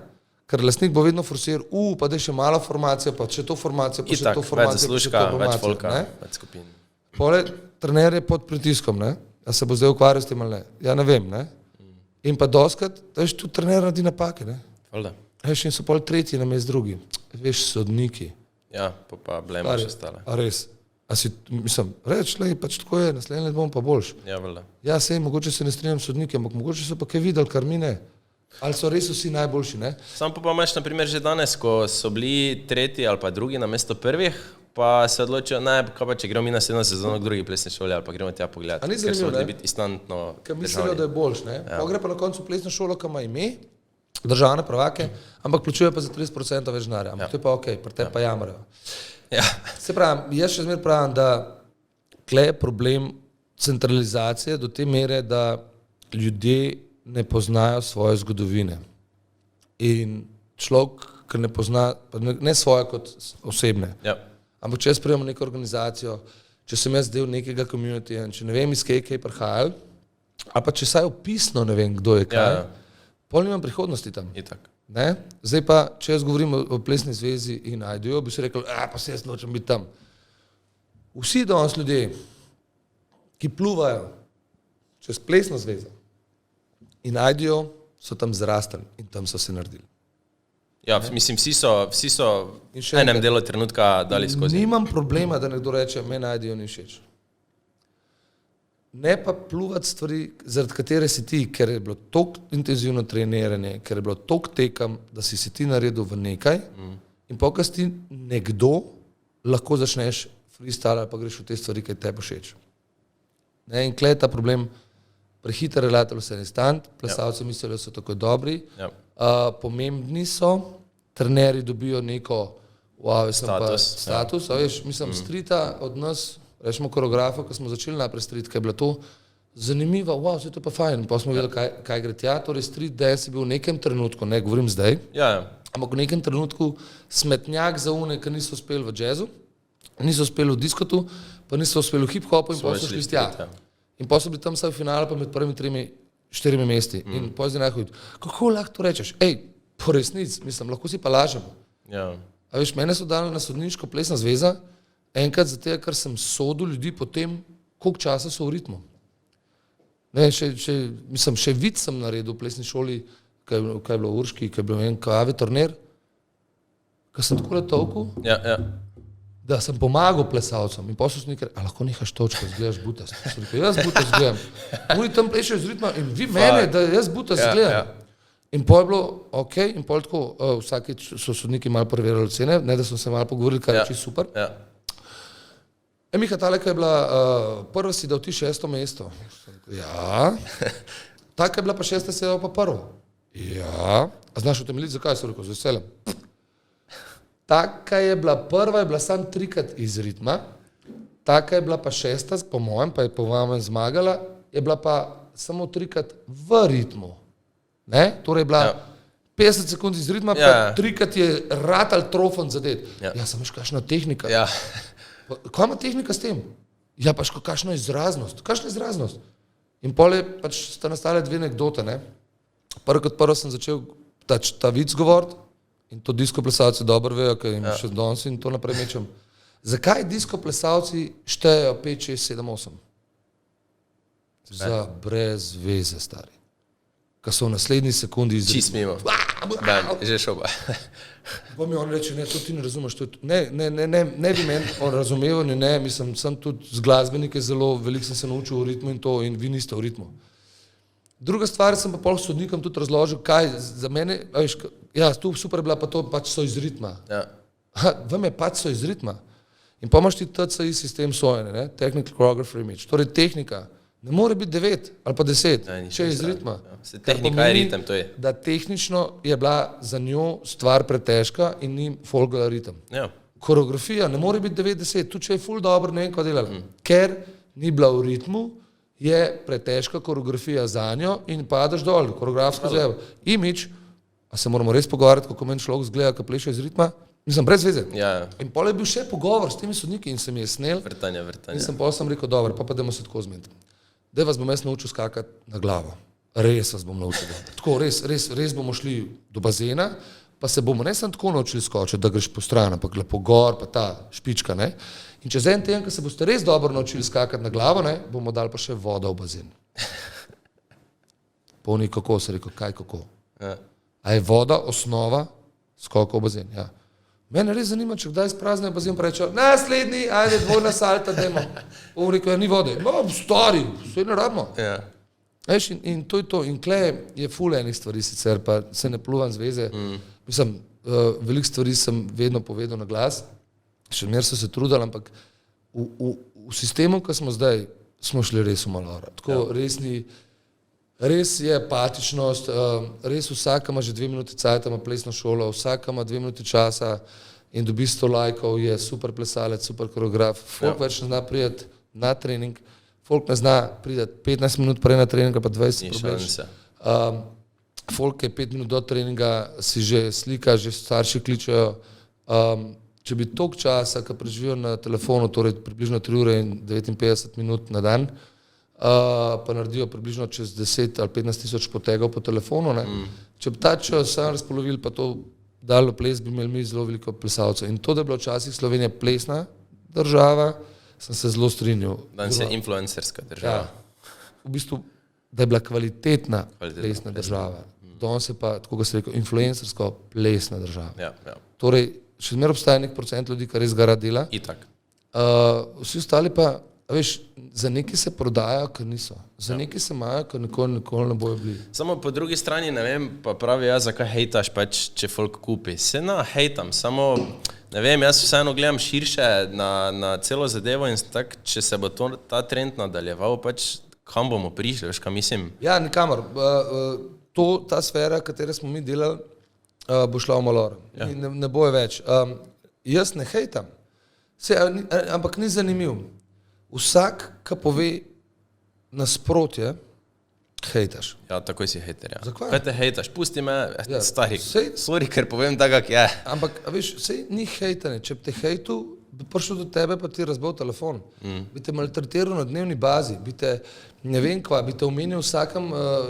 ker lastnik bo vedno forsiral, pa da je še mala formacija, pa še to formacijo, pa še Itak, to več formacijo, pa še zaslužka, to več formacijo, folka, ne? več skupin. Pole, trener je pod pritiskom, ne? A se bo zdaj ukvarjal s tem ali ne? Ja, ne vem, ne? In pa doskrat, veš, tudi trener naredi napake, ne? Valjda. Veš, in so pol tretji na mest drugi. Veš, sodniki. Ja, pa blema še stale. A res? A si, mislim, reč, lej, pač tako je, naslednji let bom pa boljš. Ja, valjda. Ja, sej, mogoče se ne strinjam s sodniki, ampak mogoče so pa kaj videli, kar mi ne. Ali so res vsi najboljši, ne? Sam pa imaš, na primer, že danes, ko so bili tretji ali pa drugi na mesto prvih, pa se odločijo, ne, kaj pa če gremo mi na 7 sezono k drugi plesni šoli ali pa gremo tja pogledati, A ni ker so zanimivo, mogli ne? biti instantno Ker mislijo, da je boljš, ne? Ja. Pa gre pa na koncu plesna šola, ki ima ime, državne prvake, ampak plačuje pa za 30% več denarja. Ampak to je pa okej, pri tebi pa jamrajo. Ja. Se pravim, jaz še zmeraj pravim, da tle je problem centralizacije do te mere, da ljudje ne poznajo svoje zgodovine. In človek, ki ne pozna, pa ne svoje kot osebne, Ja. ampak če jaz sprejemam neko organizacijo, če sem jaz del nekega communityja, če ne vem, iz kje je prihajal, ali pa če saj opisno ne vem, kdo je kaj, Ja. pol nimam prihodnosti tam. Itak. Ne? Zdaj pa, če jaz govorim o plesni zvezi in IDO, bi si rekel, pa se jaz nočem biti tam. Vsi danes ljudje, ki pluvajo čez plesno zvezo in IDO, so tam zrastali in tam so se naredili. Ja, mislim, vsi so In v še enem enkrat. delu trenutka dali skozi. Nimam problema, da nekdo reče, meni IDO ni všeč. Ne pa pluvati stvari, zaradi katere si ti, ker je bilo toliko intenzivno treniranje, ker je bilo toliko tekem, da si ti naredil v nekaj in pokaj si ti nekdo, lahko začneš freestyle ali pa greš v te stvari, ki te všeč. Ne, in klej ta problem, prehiter relator vse instant, plesalci mislijo, da so tako dobri, Ja. pomembni so, trenerji dobijo neko wow, jaz sem pa Status, status, a veš, mislim, strita od nas rečemo koreografo, ko smo začeli najprej street, kaj je bilo to zanimivo, wow, vse to je pa fajn, pa smo videli, kaj gre tja, torej street dance je bil v nekem trenutku, ne govorim zdaj, ampak v nekem trenutku smetnjak za une, ki niso uspeli v jazzu, niso uspeli v diskotu, pa niso uspeli v hip-hopu in pa so šli tja. In pa so bili tam vse v finalu, pa med prvimi 3-4 mesti. In pozdaj najhod, kako lahko to rečeš? Po resnici, mislim, lahko si pa lažemo. Ja. A veš, mene so dali na sodniško plesna zveza, enkrat zato, ker sem sodil ljudi po tem, koliko časa so v ritmu. Ne, še vid sem naredil v plesni šoli, kaj je bilo v Urški, kaj je bilo en kavi turnir, ko sem tako letolku, da sem pomagal plesalcem in potem so nekaj, a lahko nehaš točko, zgledaš butast. So rekel, jaz butast zgledam. Oni tam plešajo z ritma in vi mene, da jaz butast zgledam. In pol je bilo, ok, in pol tako, vsakeč so sodniki malo preverjali cene, ne da smo se malo pogovorili, kar je čisto super. Miha Taleka je bila, prva si dal ti 6. mesto. Ja. Taka je bila pa 6. si dal pa prvo. Ja. A znaš utemeljiti, zakaj so rekel, z veseljem. Taka je bila prva, je bila sam 3-krat iz ritma, taka je bila pa 6, po mojem, pa je po mojem zmagala, je bila pa samo 3-krat v ritmu. Ne? Torej je bila 50 sekund iz ritma, pa 3-krat je ratal trofon zadet. Ja, samo še kakšna tehnika. Ja. Kaj ima tehnika s tem? Ja, pa še kakšna izraznost. Kakšna izraznost? In pol je pač sta nastale dve anekdote, ne? Prvo sem začel ta vic govoriti, in to disko plesalci dobro vejo, ker jim še danes in to naprej mečem. Zakaj disko plesalci štejejo 5, 6, 7, 8? Za brez veze, stari. Ko so v naslednji sekundi izredili. Čist mimo. Že šel pa. Pa mi on reče, ne, to ti ne razumeš. Ne bi meni o razumevanju, ne, mislim, sem tudi z glasbenike zelo, veliko sem se naučil v ritmu in to, in vi niste v ritmu. Druga stvar, sem pa pol sodnikom tudi razložil, kaj za mene, veš, ja, tu super je bila, pa to pač so iz ritma. Ja. Vam je pač so iz ritma. In pa imaš ti TCI sistem sojenja, ne, Technical Choreography Image. Torej tehnika ne more biti 9 ali pa 10, če je iz ritma. Se tehnika je ritem, to je. Da tehnično je bila za njo stvar pretežka in ni folgala ritem. Ja. Koreografija ne more biti 9-10, tudi če je ful dobro, ne vem, kaj delala. Ker ni bila v ritmu, je pretežka koreografija za njo in padaš dol, koreografsko zelo. Imidž, a se moramo res pogovarjati, kako meni človek zgleda, ko pleše iz ritma, mislim, brez veze. Ja. In pol je bil še pogovor s temi sodniki in se mi je snel. Vrtanje. In sem rekel, dobro, pa dajmo se tako zmeniti. Daj vas bom jaz naučil skakati na glavo. Res vas bom naučil. Tako, res bomo šli do bazena, pa se bomo ne samo tako naučili skočiti, da greš po stran, ampak lepo gor, pa ta špička, ne. In čez en teden, ko se boste res dobro naučili skakati na glavo, ne, bomo dali pa še vodo v bazen. Polni kako, se rekel, kaj kako. Ja. A je voda osnova skoka v bazen? Ja. Mene res zanima, če kdaj spraznejo bazen, pa rečejo, naslednji, ajde, dvojna salta, dajmo. On rekel, ja, ni vode. No, stari, vse ne rabimo. Ja. Veš, in to je to. In tle je ful enih stvari sicer, pa se ne pluvam zveze. Mislim, veliko stvari sem vedno povedal na glas, še mer so se trudili, ampak v sistemu, ko smo zdaj, smo šli res v malora. Tako res je apatičnost, res vsaka ima že 2 minuti cajta, ima plesno šolo, vsaka ima 2 minuti časa in dobi 100 lajkov, je super plesalec, super koreograf. Folk več ne zna prijeti na trening, folk ne zna prideti 15 minut prej na trening, pa 20 probleš. Folk je 5 minut do treninga, si že slika, že starši kličejo. Če bi toliko časa, ko preživijo na telefonu, torej približno 3 ure in 59 minut na dan, pa naredijo približno čez 10 ali 15 tisoč potegov po telefonu, ne? Če bi ta čas sam razpolovili, pa to dalo ples, bi imeli mi zelo veliko plesalcev. In to, da je bila včasih Slovenija plesna država, sem se zelo strinjal. Danes je influencerska država. Ja, v bistvu, da je bila kvalitetna plesna država. Danes je pa, tako ga se rekel, influencersko plesna država. Ja, ja. Torej, še zmer obstaja nek procent ljudi, kar res ga rad dela. Itak. Vsi ostali pa, veš, za neki se prodajajo, ker niso. Za neki se imajo, ker nikoli ne bojo bili. Samo po drugi strani, ne vem, pa pravi jaz, zakaj hejtaš, pač, če folk kupi. Se hejtam, samo, ne vem, jaz vseeno gledam širše na celo zadevo in tak, če se bo ta trend nadaljeval, pač, kam bomo prišli, veš, kaj mislim? Ja, nikamor. Ta sfera, katero smo mi delali, bo šla v malor. Ja. Ne boje več. Jaz ne hejtam, ampak ni zanimiv. Vsak, ki pove nasprotje, hejtaš. Ja, takoj si hejter, ja. Zakaj? Kaj te hejtaš? Pusti me, Ja, stari. sej- Sorry, ker povem tako, kak je. Ampak, a veš, sej ni hejtanje. Če bi te hejtu, bi prišel do tebe, pa ti razbil telefon. Bi te maltretiral na dnevni bazi, bi te, ne vem kva, bi te omenil v vsakem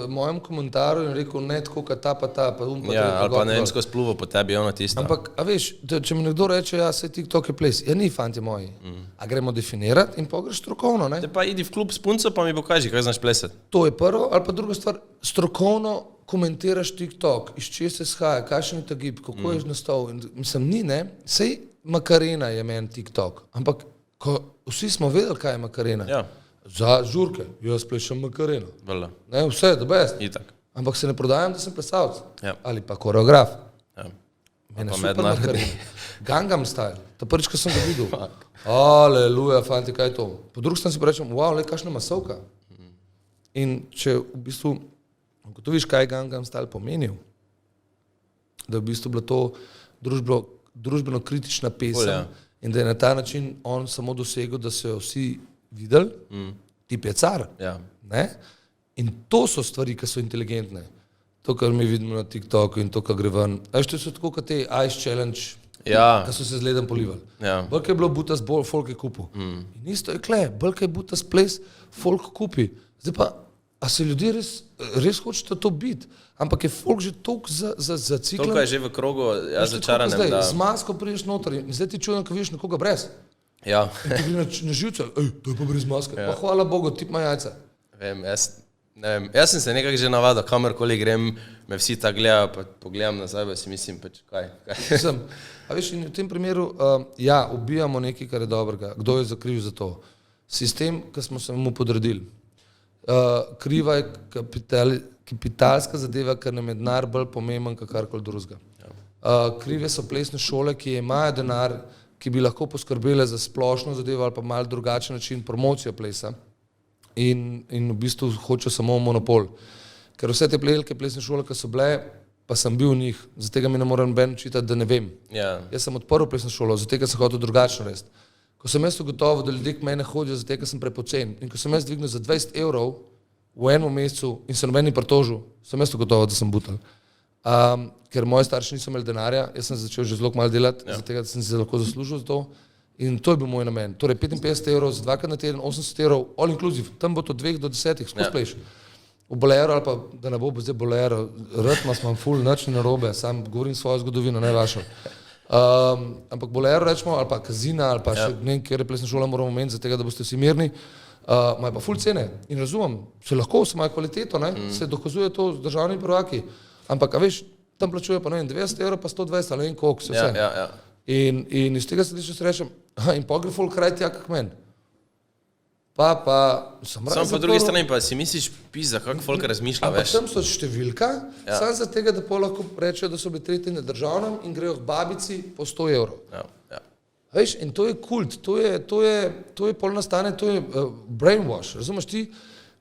mojem komentarju in rekel, ne tako, kot ta pa ta, pa pa Ja, ali pa ne vem, gor. skozi pluvo po tebi, ono tisto. Ampak, a veš, če mi nekdo reče, ja, se TikTok je ples, ja, ni, fanti moji. A gremo definirati in pa greš strokovno, ne? Te pa idi v klub s punco, pa mi pokaži, kaj znaš plesati. To je prvo, ali pa druga stvar, strokovno komentiraš TikTok, iz česa izhaja, kakšen je ta gib, kako je nastal. Mislim, ni, ne? Sej Makarena je meni TikTok, ampak ko vsi smo vedeli, kaj je Makarena. Ja, Za žurke, jaz plešem Makareno. valjda. Ne, vse, the best. Itak. Ampak se ne prodajam, da sem plesalec. Ja. Ali pa koreograf. Ja. Mene pa super mednarodni. Makarena. Gangnam Style, ta prvič, ko sem ga videl. Aleluja, fanti, kaj je to? Po drugi strani si pa rečem, wow, le kakšna masovka. In če v bistvu ugotoviš, kaj je Gangnam Style pomenil, da je v bistvu bila to družbeno kritična pesem Ja. in da je na ta način on samo dosegel, da so jo vsi videli, tip je car. Ja. Ne? In to so stvari, ki so inteligentne. To, kar mi vidimo na TikToku in to, kar gre ven. Veš, to so tako kot te Ice Challenge, Ja. ki so se z ledem polivali. Ja. Bolj je bilo butas, bolj folk je kupil. In isto je kle, bolj je butas ples, folk kupi. Zdaj pa, a se ljudje res hočete to biti? Ampak je folk že toliko zaciklen. Toliko je že v krogu, jaz začaranem, zdaj, da... z masko priješ noter in zdaj ti čujem, ko vidiš nekoga brez. Ja. In ti gre na živce, to je pa brez maske. Pa hvala Bogu, tip ima jajca. Vem, ne vem, jaz sem se nekako že navadil, kamorkoli grem, me vsi tako gledajo, pa pogledam nazaj, pa si mislim, pač kaj. Mislim, a veš, in v tem primeru, ja, ubijamo nekaj, kar je dobrega. Kdo je zakriv za to? Sistem, ki smo se mu podredili. Kriva je kapitalska zadeva, ker nam je denar bolj pomemben, kot karkoli drugega. Krive so plesne šole, ki imajo denar, ki bi lahko poskrbele za splošno zadevo ali pa mal drugačen način promocijo plesa in v bistvu hočejo samo monopol. Ker vse te plesne šole, ki so bile, pa sem bil v njih, zato mi ne morem noben očitati, da ne vem. Ja. Jaz sem odprl plesno šolo, zato sem hotel drugačno narediti. Ko sem jaz ugotovil, da ljudje k meni hodijo, zato sem prepocen in ko sem jaz dvignil za 20 evrov v enem mesecu in se noben ni pritožil, sem jaz ugotovil, da sem butel. Ker moji starši niso imeli denarja, jaz sem začel že zelo malo delati, zato da sem se lahko zaslužil za to. In to je bil moj namen. Torej 55 evrov za dvakrat na teden, 80 evrov, all inclusive, tam bo to 2 do 10, skozi pleš. V bolero ali pa, da ne bo zdaj bolero, rtmas imam ful, nič ni narobe, sam govorim svojo zgodovino, ne vašo. Ampak bolero rečemo, ali pa kazina, ali pa še ne vem, kjer je plesna šola moramo omeniti, zato da boste vsi mirni, imajo pa ful cene. In razumem, se lahko, se imajo kvaliteto, ne? Se dokazuje to z državnimi prvaki, ampak, a veš, tam plačuje pa ne vem, 90 evrov, pa 120, ali ne vem koliko, se vse. Ja. In iz tega se rečem, in pa gre folk kraj tja, kak men. Sam po drugi strani pa si misliš, pizda, kako folk razmišlja, ampak veš. tam so številka, samo za tega, da pa lahko rečejo, da so bili tretji na državnem in grejo k babici po 100 evrov. Ja. Veš, in to je kult, to je pol nastane, to je brainwash, razumeš ti?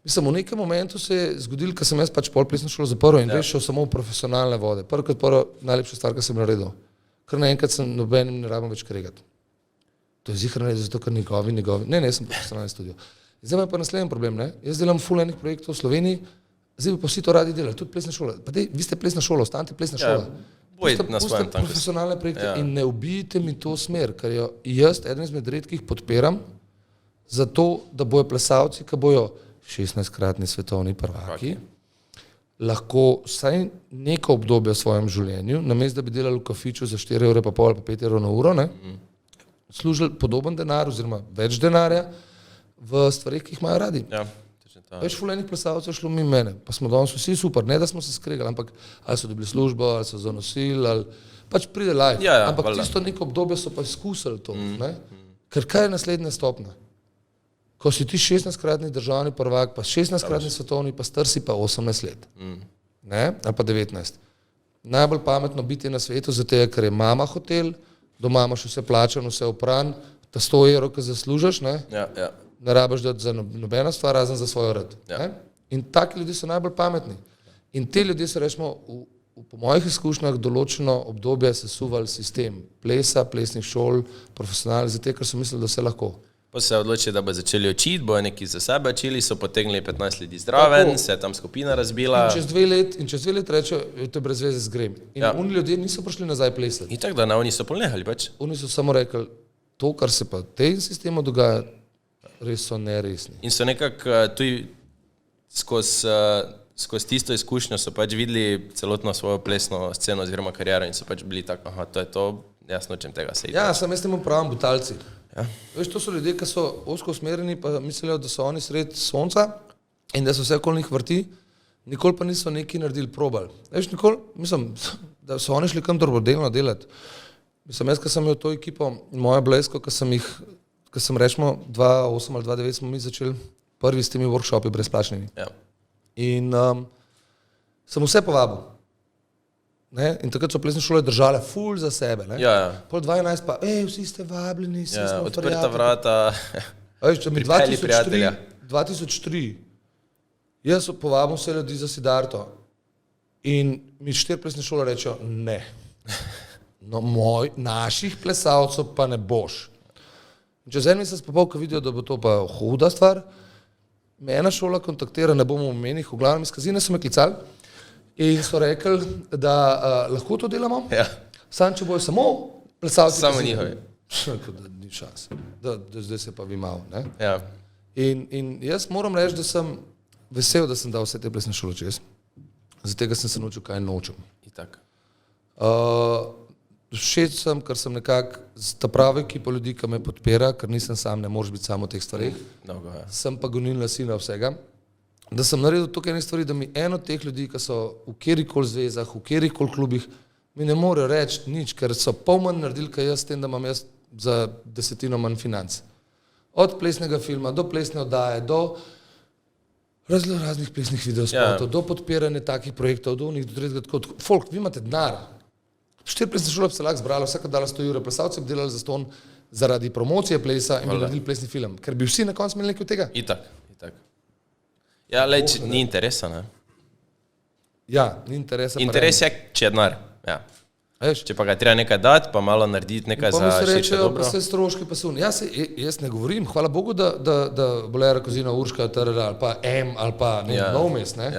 Mislim, v nekem momentu se je zgodil, ko sem jaz pač pol plesno šolo zaprl in veš, šel samo v profesionalne vode. Prvo, najlepša stvar, kar sem naredil. Kar naenkrat sem nobenim ne rabim več kregati. To je zihr naredil, zato ker njegovi. Ne, sem profesionalni studio. Zdaj pa naslednji problem, ne? Jaz delam ful enih projektov v Sloveniji, zdaj pa vsi to radi delajo, tudi plesna šola. Pa dej, vi ste plesna šola, ostanite plesna šola. Pustite profesionalne projekte in ne ubijite mi to smer, ker jo jaz, eden izmed redkih, podpiram zato, da bojo plesalci, ki bojo 16-kratni svetovni prvaki, lahko vsaj neko obdobje v svojem življenju, namesto da bi delali v kafiču za 4,5 evra pa 5 evrov na uro, služili podoben denar oziroma več denarja v stvarih, ki jih imajo radi. Ja. Več fulejnih plesalcev šlo mimo mene, pa smo danes vsi super, ne da smo se skregali, ampak ali so dobili službo, ali so zanosili, ali pač pride life. Ampak tisto neko obdobje so pa izkusili to. Ker kaj je naslednja stopnja? Ko si ti 16-kratni državni prvak, pa 16-kratni svetovni, pa star si pa 18 let. Ali pa 19. Najbolj pametno biti na svetu, zato ker je mama hotel, doma imaš vse plačano, vse opran, ta 100 evrov, ki zaslužiš, ne rabiš dati za nobena stvar, razen za svoj rad. In taki ljudje so najbolj pametni. In te ljudje so, rečemo, po mojih izkušnjah določeno obdobje sesuvali sistem plesa, plesnih šol, profesionalnih, zato ker so mislili, da vse lahko. Pa se odločili, da bo začeli učiti, bojo neki za sebe učili, so potegnili 15 ljudi zraven, se je tam skupina razbila. In čez 2 let rečejo, to je brez veze zgrem. In oni ljudje niso prišli nazaj plesati. In tako da, oni so polnehali pač. Oni so samo rekli, to, kar se pa v tem sistemu dogaja, res so neresni. In so nekako tudi skozi tisto izkušnjo so pač videli celotno svojo plesno sceno oziroma kariero in so pač bili tako, aha, to je to, jaz nočem tega sejti. Ja, sem jaz temu pravim butalci. Ja. Veš, to so ljudje, ki so ozko usmerjeni, pa mislijo, da so oni sred sonca in da so vse okoli njih vrti, nikoli pa niso neki naredili probal. Veš, nikoli, mislim, da so oni šli kam dobrodelno delati. Mislim, jaz, ko sem imel to ekipo, moja Blejsko, ko sem rečemo 2008 ali 2009 smo mi začeli prvi s temi workshopi brezplačnimi. Ja. In sem vse povabil. Ne? In takrat so plesne šole držale ful za sebe. Ne? Ja. Pol 12 pa, vsi ste vabljeni, vsi smo odprta vrata, pripelji prijatelja. 2003, jaz povabil vse ljudi za Siddharto in mi 4 plesne šole rečejo, ne. No, naših plesalcev pa ne boš. In čez en mesec pa pol, ko vidijo, da bo to pa huda stvar, me ena šola kontaktira, ne bomo omenili, v glavnem iz Kazine so me klicali in so rekli, da lahko to delamo, samo če bojo samo plesalci. Samo njihovi. Da ni šans, da zdaj se pa vi malo. Ne? Ja. In jaz moram reči, da sem vesel, da sem dal vse te plesne šole čez. Zato sem se naučil, kaj nočem. Itak. Všeč sem, ker sem nekako ta pravi ekipa ljudi, ki me podpira, ker nisem sam, ne moreš biti samo v teh stvarih. Sem pa gonilna sina vsega. Da sem naredil tukaj ene stvari, da mi eno od teh ljudi, ki so v kjerikoli zvezah, v kjerikoli klubih, mi ne morejo reči nič, ker so pol manj naredili, kaj jaz s tem, da imam jaz za 10 manj financ. Od plesnega filma, do plesne oddaje, do raznih plesnih videospotov, do podpiranja takih projektov, do onih, do tretjega, tako. Folk, vi imate denar. 4 plesne šole bi se lahko zbralo, vsaka dala 100 €, plesalci bi delali zastonj zaradi promocije plesa in bi naredili plesni film, ker bi vsi na koncu imeli nekaj od tega. Itak. Ja, leč, ni interesa, ne? Ja, ni interesa. Interes je, če je denar, ja. Če pa ga treba nekaj dati, pa malo narediti nekaj za širše dobro. Pa vse stroški pa so. Jaz ne govorim, hvala Bogu, da Bolera, Kozina, Urška, TRR ali pa M ali pa Novmest, ne?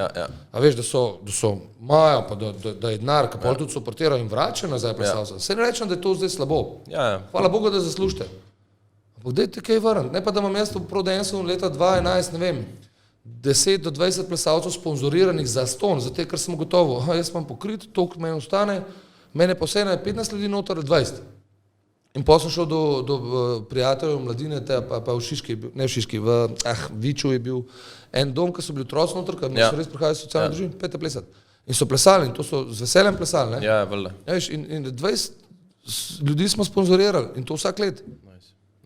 A veš, da so majo, pa da je denar, ki pol tudi suportirajo in vračajo nazaj plesalcev. Se ne rečem, da je to zdaj slabo. Hvala Bogu, da zaslužite. Ampak dajte kaj vrniti. Ne pa, da imam jaz v Prodensu leta 2011, ne vem, 10 do 20 plesalcev sponzoriranih za ston, zato ker sem gotovo, jaz imam pokrit, toliko meni ostane, mene posebno je 15 ljudi noter, 20. In potem sem šel do prijateljev mladine, pa v Šiški, ne v Šiški, v Viču je bil en dom, ki so bili otroci noter, ki so res prihajali iz socialne družine, pete plesati. In so plesali, in to so z veseljem plesali, ne? Ja, valjda. In 20 ljudi smo sponzorirali, in to vsak let.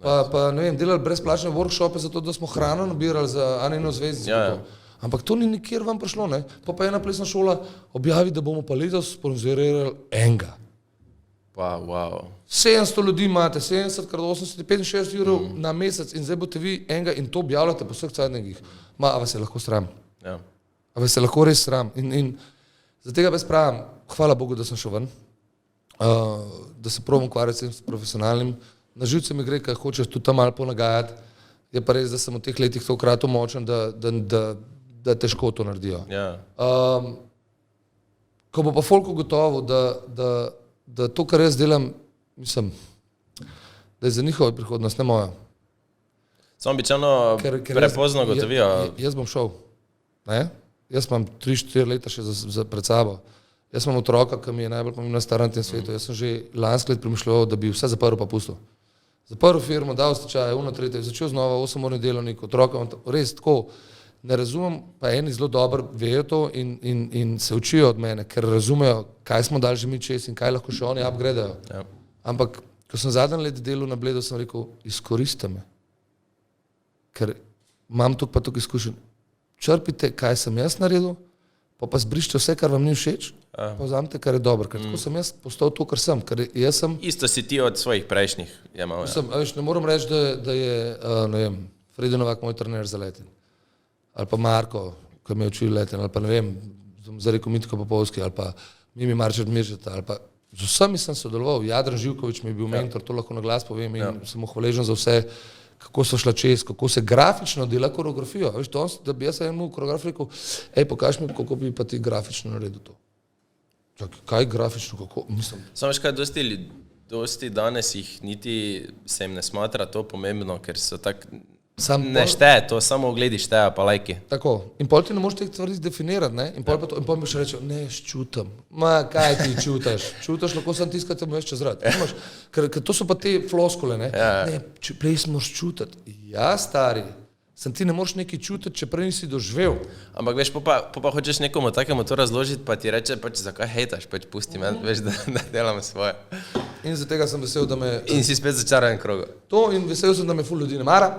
Pa ne vem, delali brezplačne workshope zato, da smo hrano nabirali za Anino zvezdico. Ampak to ni nikjer vam prišlo, ne? Pa ena plesna šola objavi, da bomo pa letos sponzorirali enega. Pa, wow. 700 ljudi imate, 70 krat 80, 65 € na mesec in zdaj boste vi enega in to objavljate po vseh cajtnegih. A vas je lahko sram. Ja. A vas je lahko res sram. In za tega bez pravim, hvala Bogu, da sem šel ven, da se probam ukvarjati s profesionalnim. Na živce mi gre, kaj hočeš tudi tam malo ponagajati. Je pa res, da sem v teh letih tokrat močen, da težko to naredijo. Ja. Ko bo pa folk ugotovil, da to, kar jaz delam, mislim, da je za njihovo prihodnost, ne moja. Samo običajno prepozno gotovijo. Jaz bom šel. Ne? Jaz imam 3-4 leta še pred sabo. Jaz imam otroka, ki mi je najbolj pomembna stvar na tem svetu. Jaz sem že lansko let premišljal, da bi vse zaprl pa pustil. Zaprl firmo, dal stečaj, začel znova 8-urni delovnik, otroka, res tako. Ne razumem, pa eni zelo dobro vejo to in se učijo od mene, ker razumejo, kaj smo dali že mi čez in kaj lahko še oni upgradejo. Ja. Ampak, ko sem zadnji let delal na Bledu, sem rekel, izkoriste me. Ker imam tukaj pa tukaj izkušen. Črpite, kaj sem jaz naredil, pa zbrišite vse, kar vam ni všeč, pa vzamite, kar je dobro. Ker tako sem jaz postal to, kar sem. Ker jaz sem... Isto si ti od svojih prejšnjih jemal. Ne moram reči, da je, ne vem, Fredi Novak moj trener za letenje. Ali pa Marko, ki me je učil letenje, ali pa ne vem, za rekel Mitko Popovski, ali pa Mimi Marčet Miržeta, ali pa z vsemi sem sodeloval. Jadran Živković mi je bil mentor, to lahko na glas povem in sem mu hvaležen za vse, kako so šla čez, kako se grafično dela koreografijo. Veš, to, da bi jaz enemu koreograf rekel, pokaž mi, kako bi pa ti grafično naredil to. Čakaj, kaj grafično, kako, mislim. Samo veš kaj, dosti danes jih niti se jim ne smatra to pomembno, ker so tak, ne šteje to, samo ogledi šteje, pa lajki. Tako, in pol ti ne moreš teh stvari definirati, ne? In pol mi še reče, ne, ščutam. Ma, kaj ti čutaš? Čutaš, lahko sem tiskati mu čez rad. Ker to so pa te floskule, ne? Ne, prej si moraš čutati. Ja, stari, sem ti ne moreš nekaj čutati, če prej nisi doživel. Ampak veš, pa hočeš nekomu takemu to razložiti, pa ti reče, pač zakaj hejtaš, pač pusti me, veš, da delam svoje. In zato tega sem vesel, da me... In si spet začarajen krog. To in vesel sem, da me ful ljudi ne mara,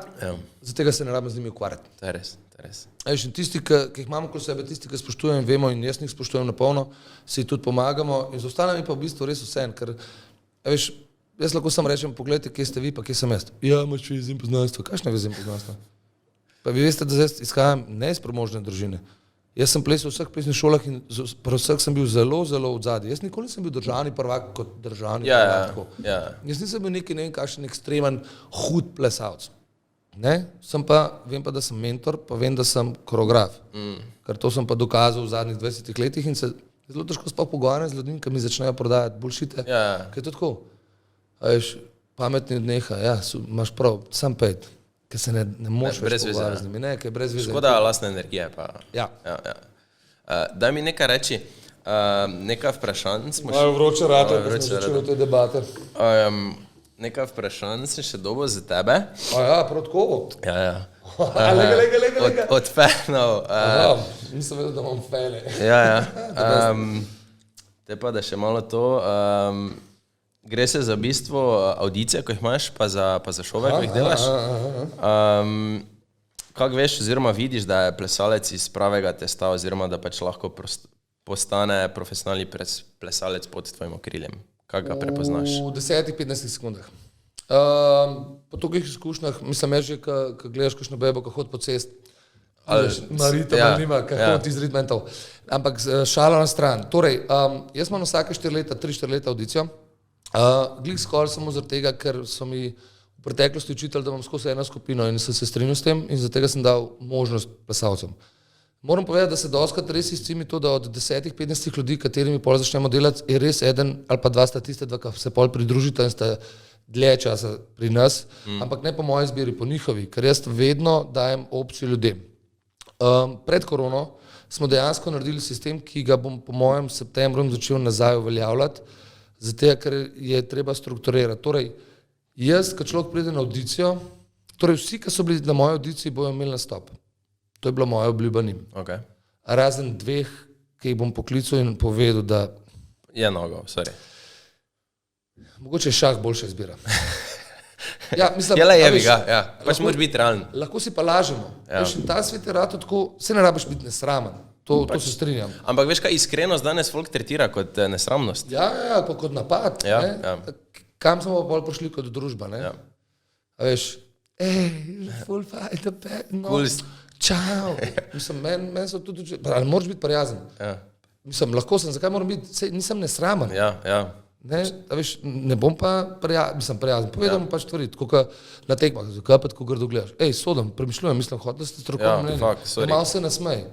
zato tega se ne rabim z njimi ukvarjati. To je res, to je res. Veš, in tisti, ki jih imamo okoli sebe, tisti, ki spoštujem, vemo in jaz njih spoštujem napolno, si tudi pomagamo in z ostalimi pa v bistvu res vseeno, ker, veš, jaz lahko samo rečem, pogledajte, kje ste vi, pa kje sem jaz. Ja, imaš vezim poznanstva. Kakšne vezim poznanstva? Pa vi veste, da zdaj izhajam ne iz premožne družine. Jaz sem plesal v vseh plesnih šolah in pri vseh sem bil zelo, zelo v zadnji. Jaz nikoli nisem bil državni prvak kot državni prvak. Jaz nisem bil neki, ne vem, kakšen ekstremen hud plesalec. Ne? Vem pa, da sem mentor, pa vem, da sem koreograf. Ker to sem pa dokazal v zadnjih 20 letih in se zelo težko sploh pogovarjam z ljudmi, ki mi začnejo prodajati bullshite. Ker je to tako. Veš, pametni od neha, ja, imaš prav, sam pejt. Ker se ne moš več pogovarjati z njimi, ne, ker je brez veze. Škoda lastne energije pa. Ja. Daj mi nekaj reči, nekaj vprašanj smo še... Malo vroče rado, ko smo začeli te debate. Nekaj vprašanj sem še dobil za tebe. Prav tako? Ja. Lega. Od fanov. Nisem vedel, da imam fane. Ja. Te pa, da še malo to... Gre se za bistvo audicije, ko jih imaš, pa za šove, ko jih delaš. Kako veš, oziroma vidiš, da je plesalec iz pravega testa, oziroma da pač lahko postane profesionalni plesalec pod tvojim okriljem? Kako ga prepoznaš? V 10-15 sekundah. Po tolikih izkušnjah, mislim, že, ko gledaš kakšno bebo, ko hod po cest, ima ritem, nima, ko hod iz ritmentov. Ampak šalo na stran. Torej, jaz imam vsake 3-4 leta audicijo. Glih skoraj samo zaradi tega, ker so mi v preteklosti učitelj, da imam skozi eno skupino in sem se strinjal s tem in zato tega sem dal možnost plesalcem. Moram povedati, da se doskrat res izcimi to, da od 10-15 ljudi, katerimi pol začnemo delati, je res eden ali pa dva sta tiste dva, ki se pol pridružita in sta dlje časa pri nas, ampak ne po moji izbiri, po njihovi, ker jaz vedno dajem opcijo ljudem. Pred korono smo dejansko naredili sistem, ki ga bom po mojem septembru začel nazaj uveljavljati, zato, ker je treba strukturirati. Torej, jaz, ko človek pride na audicijo, torej vsi, ki so bili na moji audiciji, bojo imeli nastop. To je bila moja obljuba njim. Okay. Razen dveh, ki jih bom poklical in povedal, da... Je nogo, sorry. Mogoče je šah boljša izbira. Ja, mislim, pač moraš biti realen. Lahko si pa lažemo. Veš, ta svet je rado tako, se ne rabiš biti nesramen. To se strinjam. Ampak veš kaj, iskrenost danes folk tretira kot nesramnost. Ja, pa kot napad. Kam smo pa bolj prišli kot družba, ne? A veš, full fight, no, čau. Mislim, meni so tudi, ali moraš biti prijazen. Mislim, lahko sem, zakaj moram biti, nisem nesramen. Ne, a veš, ne bom pa prijazen. Povedal mi pač stvari, tako na tekmah, zakaj pa tako grdo gledaš. Sodom, premišljujem, mislim, hod, da ste strokovni mnenji. Malo se nasmej.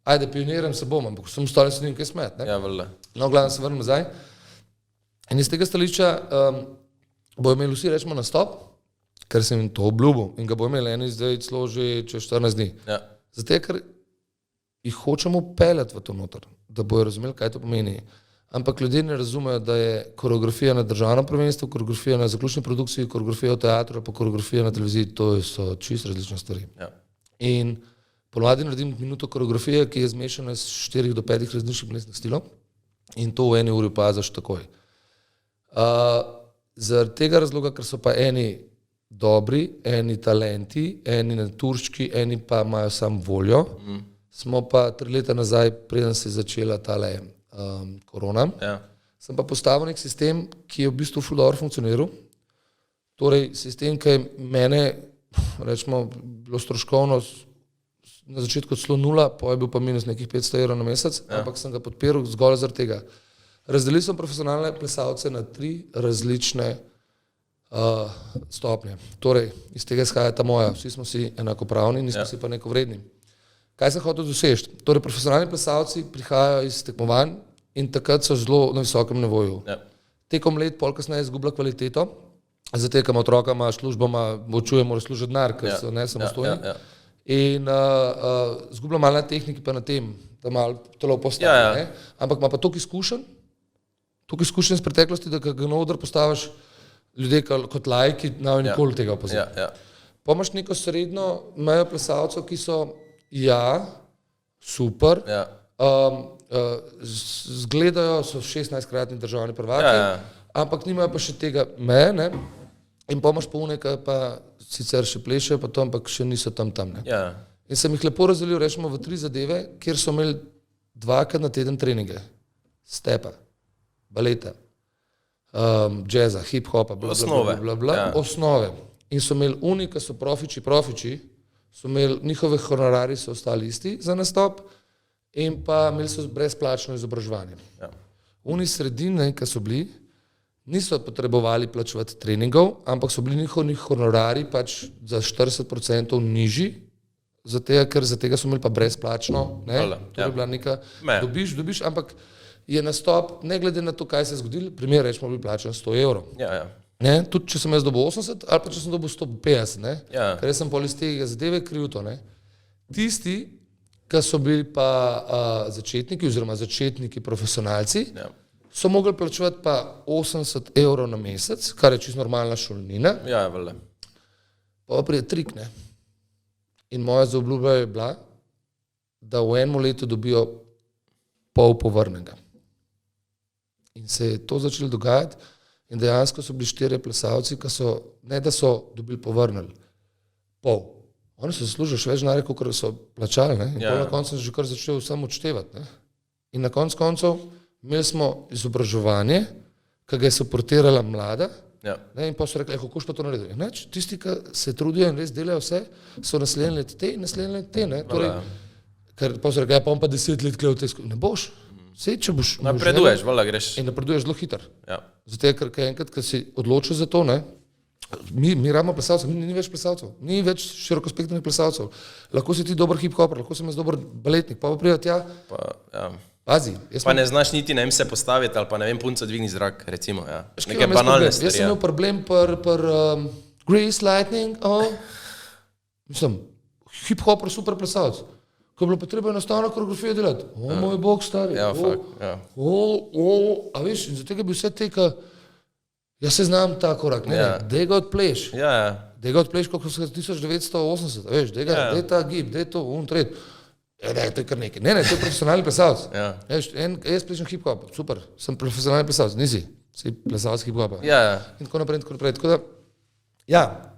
Ajde, pioniram se bom, ampak sem ostali se njim kaj smet, ne? Ja, vrlo. No, glavno se vrnem nazaj. In iz tega stališča bojo imeli vsi, rečemo, nastop, ker sem jim to obljubil in ga bojo imeli eni zdaj celo že čez 14 dni. Zato, ker jih hočemo peljati v to noter, da bojo razumeli, kaj to pomeni. Ampak ljudje ne razumejo, da je koreografija na državnem prvenstvu, koreografija na zaključni produkciji, koreografija v teatru, pa koreografija na televiziji, to so čisto različne stvari. In ponovadi naredim minuto koreografije, ki je zmešana iz 4 do 5 različnih plesnih stilov in to v eni uri opaziš takoj. Zaradi tega razloga, ker so pa eni dobri, eni talenti, eni naturščki, eni pa imajo samo voljo, smo pa 3 leta nazaj, preden se je začela tale korona, sem pa postavil nek sistem, ki je v bistvu ful dobro funkcioniral. Torej, sistem, ki je mene, rečemo, bilo stroškovno na začetku celo 0, pa je bil pa minus nekih 500 € na mesec, ampak sem ga podpiral zgolj zaradi tega. Razdelil sem profesionalne plesalce na 3 različne stopnje. Torej, iz tega izhaja ta moja, vsi smo si enakopravni, nismo si pa enakovredni. Kaj sem hotel doseči? Torej, profesionalni plesalci prihajajo iz tekmovanj in takrat so zelo na visokem nivoju. Ja. Tekom let, pol kasneje izgublja kvaliteto, zato ker otrokama, službama, morajo služiti denar, ker so nesamostojni. In izgublja malo na tehniki pa na tem, da malo telo postavi. Ampak ima pa toliko izkušenj iz preteklosti, da ga na oder postaviš ljudje kot lajki, nikoli tega opaziti. Pa imaš neko srednjo mejo plesalcev, ki so super, zgledajo, so 16-kratni državni prvaki, ampak nimajo pa še tega meje, ne? In pa imaš polne, ki pa sicer še plešejo, pa to, ampak še niso tam. Ne? In sem jih lepo razdelil, rečemo, v 3 zadeve, kjer so imeli 2krat na teden treninge. Stepa, baleta, džeza, hip-hopa, osnove. In so imeli ki so profiči, so imeli, njihove honorari so ostali isti za nastop in pa imeli so brezplačno izobraževanje. Oni sredine, ki so bili, niso potrebovali plačevati treningov, ampak so bili njihovi honorari pač za 40% nižji, ker za tega so imeli pa brezplačno, to je bila neka, dobiš, ampak je nastop, ne glede na to, kaj se je zgodilo, primer rečemo, bil plačen 100 evrov. Tudi če sem jaz dobil 80 ali pa če sem dobil 150, ker jaz sem pol iz tega zadeve kriv to. Tisti, ki so bili pa začetniki profesionalci, so mogli plačevati pa 80 evrov na mesec, kar je čisto normalna šolnina. Pa prije trik, In moja zaobljuba je bila, da v enem letu dobijo pol povrnega. In se je to začelo dogajati in dejansko so bili 4 plesalci, ki so, ne da so dobili povrnili, pol. Oni so zaslužili še več denarja, kot so plačali, in na koncu sem že kar začel samo odštevati. In na koncu imeli smo izobraževanje, ki ga je suportirala mlada, in pa so rekli, kako pa to naredili. Tisti, ki se trudijo in res delajo vse, so naslednje let te. Torej, ker pa so rekli, pa on pa 10 let klev te skupaj. Ne boš. Sej, če boš napreduješ, greš. In napreduješ zelo hiter. Zato, ker enkrat, ko si odločil za to, mi rabimo plesalcev, ni več plesalcev, ni več širokospektrnih plesalcev. Lahko si ti dober hip-hopper, lahko sem jaz dober baletnik, pa pride tja. Pazi. Pa ne znaš niti se postaviti, ali pa ne vem, punca dvigni zrak, recimo. Neke banalne stvari. Jaz sem imel problem pri Grease Lightning, mislim, hip-hopper, super plesalc. Ko je bilo potrebno enostavno koreografijo delati. Moj bog, stari. A veš, in zato bi vse te, jaz se znam ta korak, daj ga odpleš. Daj ga odpleš, koliko se 1980, veš, daj ta gib, daj to, tret. To je kar nekaj. Ne, to je profesionalni plesalc. Jaz plešem hip-hop, super, sem profesionalni plesalc, nisi, si plesalc hip-hopa. In tako naprej. Tako da,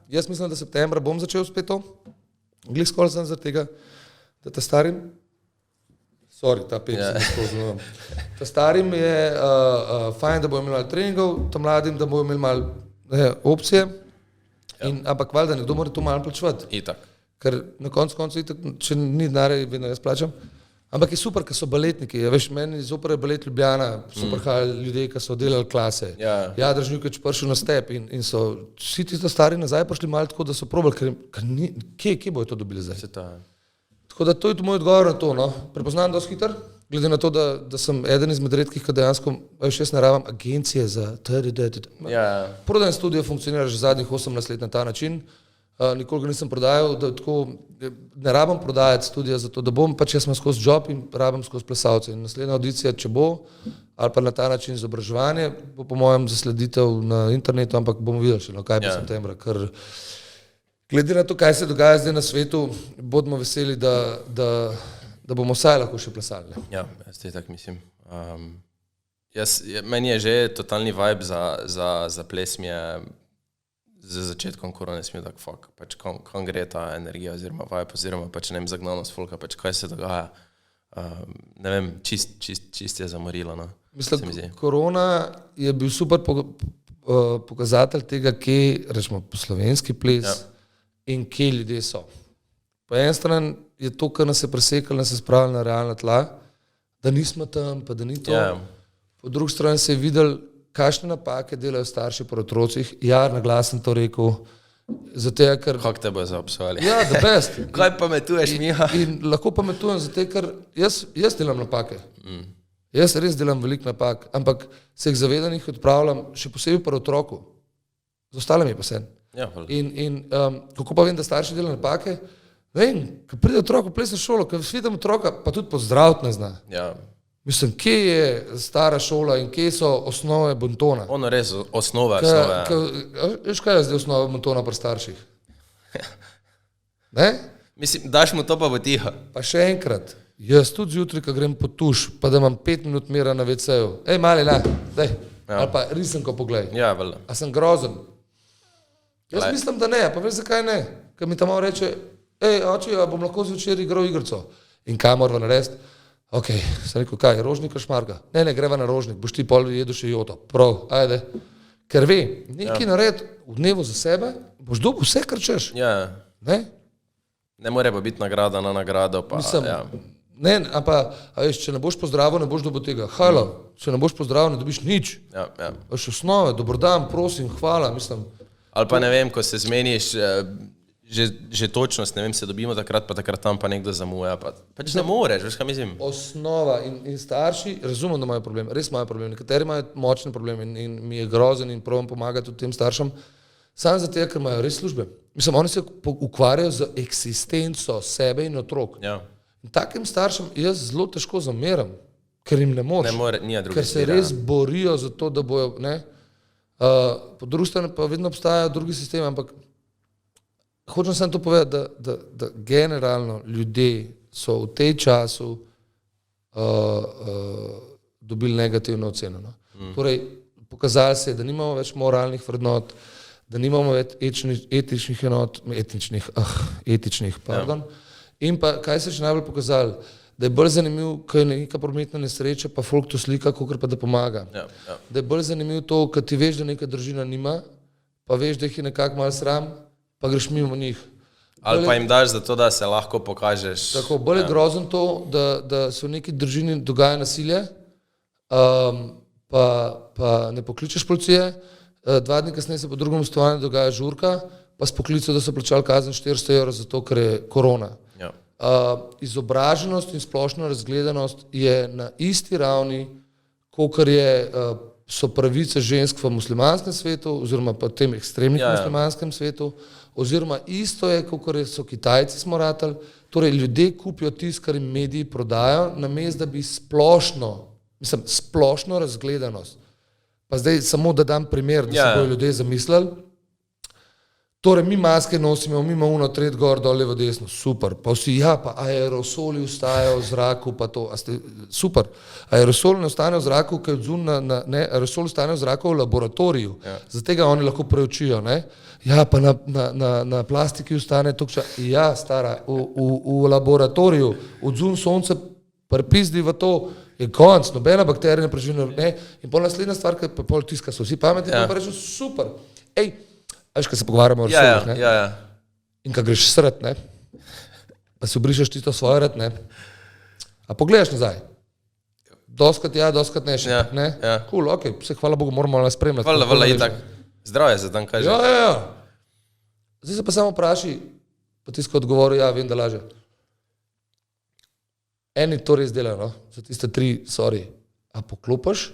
jaz mislim, da septembra bom začel spet to, glih skoraj sem zaradi tega, da ta starim, ta starim je fajn, da bojo imeli malo treningov, ta mladim, da bojo imeli malo opcije, ampak valjda nekdo mora to malo plačevati. Itak. Ker na koncu, če ni denarja, vedno jaz plačam. Ampak je super, ker so baletniki. Veš, meni super je balet Ljubljana, super ljudje, ki so delali klase. Držnjukič prišel na step in so vsi tisto stari nazaj prišli malo tako, da so probali, ker kje bojo to dobili zdaj? Tako da to je moj odgovor na to. Prepoznam dosti hiter, glede na to, da sem eden izmed redkih, ki dejansko, jaz ne rabim agencije za Prodajen studio funkcionira že zadnjih 18 let na ta način. Nikoli ga nisem prodajal, da tako ne rabim prodajati studija zato, da bom, pač jaz sem skozi job in rabim skozi plesalce. In naslednja audicija, če bo, ali pa na ta način izobraževanje, bo po mojem zasleditev na internetu, ampak bomo videli še, kaj bo septembra, ker glede na to, kaj se dogaja zdaj na svetu, bodimo veseli, da bomo vsaj lahko še plesali. Jaz te tako mislim. Meni je že totalni vibe za ples mi je za začetkom korone smil tak fuck, pač kam gre ta energija oziroma vibe oziroma pač ne vem zagnanost folka, pač kaj se dogaja, ne vem, čist je zamorilo. Mislim, korona je bil super pokazatelj tega, kje, rečemo, slovenski ples in kje ljudje so. Po eni strani je to, kar nas je presekalo, nas je spravilo na realna tla, da nismo tam, pa da ni to. Po drugi strani se je videl, kakšne napake delajo starši pri otrocih, ja, na glas sem to rekel, zato ker... Kako te bo zaobsovali? Ja, the best. Kaj pametuješ, Miha? In lahko pametujem, zato ker jaz delam napake. Jaz res delam veliko napak, ampak se jih zavedam, jih odpravljam, še posebej pri otroku. Z ostalimi pa sem. Ja, Kako pa vem, da starši delajo napake? Ne vem, ko pride otrok v plesno šolo, ko vidim otroka, pa tudi pozdraviti ne zna. Ja. Mislim, kje je stara šola in kje so osnove bontona? Ono res osnova. Veš, kaj je zdaj osnova bontona pri starših? Ne? Mislim, daš mu to pa bo tiho. Pa še enkrat, jaz tudi zjutraj, ko grem po tuš, pa da imam 5 minut mira na WC-ju, mali, daj, ali pa risanko poglej. Ja, valjda. A sem grozen? Jaz mislim, da ne, pa veš zakaj ne? Ker mi tam malo reče, oči, bom lahko zvečer igral igrico. In kaj morava narediti? Ok, sem rekel, kaj, rožnik ali šmarga? Ne, greva na rožnik, boš ti pol jedu še joto. Prav, ajde. Ker ve, nekaj naredi v dnevu za sebe, boš dobil vse, kar češ. Ja. Ne? Ne more pa biti nagrada na nagrado, pa ja. Ne, ampak, če ne boš pozdravil, ne boš dobil tega. Halo, če ne boš pozdravil, ne dobiš nič. Ja. Veš osnove, dobrodan, prosim, hvala, mislim. Ali pa ne vem, ko se zmeniš, že točnost, ne vem, se dobimo takrat, pa takrat tam pa nekdo zamuja, pač ne moreš, veš, kaj mislim? Osnova in starši, razumem, da imajo problem, res imajo problem, nekateri imajo močne probleme in mi je grozen in provam pomagati tudi tem staršem, samo zato, ker imajo res službe. Mislim, oni se ukvarjajo z eksistenco sebe in otrok. Ja. In takim staršem jaz zelo težko zameram, ker jim ne moreš, ker se res borijo za to, da bojo, ne. Po drugi strani pa vedno obstajajo drugi sistemi, ampak hočem samo to povedati, da generalno ljudje so v tej času dobili negativno oceno. No? Torej, pokazali se je, da nimamo več moralnih vrednot, da nimamo več etičnih, pardon. In pa, kaj se še najbolj pokazali, da je bolj zanimiv, ko je neka prometna nesreča, pa folk to slika, kakor pa da pomaga. Ja. Da je bolj zanimiv to, kad ti veš, da neka družina nima, pa veš, da jih je nekako malo sram, pa greš mimo njih. Ali pa jim daš za to, da se lahko pokažeš. Tako, bolj je grozen to, da se v neki družini dogaja nasilje, pa ne pokličeš policije, 2 dni kasneje se po drugem stovanju dogaja žurka, pa s poklico, da so plačali kazen 400 evrov zato, ker je korona. Ja. Izobraženost in splošna razgledanost je na isti ravni, kakor so pravice žensk v muslimanskem svetu, oziroma pa tem ekstremnih muslimanskem svetu, oziroma isto je, kakor so Kitajci smo ratali, torej ljudje kupijo tisto, kar jim mediji prodajo, namesto da bi splošno razgledanost. Pa zdaj samo da dam primer, da se bojo ljudje zamislili. Torej, mi maske nosimo, mi imamo tret gor, dol, levo, desno, super. Pa vsi, pa aerosoli ustajajo v zraku, pa to, super. Aerosol ne ostane v zraku, aerosol ostane v zraku v laboratoriju. Zato tega oni lahko preučijo, ne. Ja, pa na plastiki ostane tukaj, stara, v laboratoriju, odzum sonce pripizdi v to, je konc, nobena bakterija ne preživi, ne. In pol naslednja stvar, ki pa pol tiska, so vsi pametni, pa rečejo, super. Veš, ko se pogovarjamo o resolih, ne? Ja. In ko greš srd, ne? Pa si obrišeš tisto svoje rad, ne? A pogledaš nazaj? Doskrat doskrat ne še, ne? Cool, ok, vse hvala Bogu, moramo nas spremljati. Hvala, itak. Zdravje za dan, kaže. Ja. Zdaj se pa samo vpraši, pa tisko odgovoru, vem, da laže. Eni to res delajo, no? Za tiste 3, a poklopaš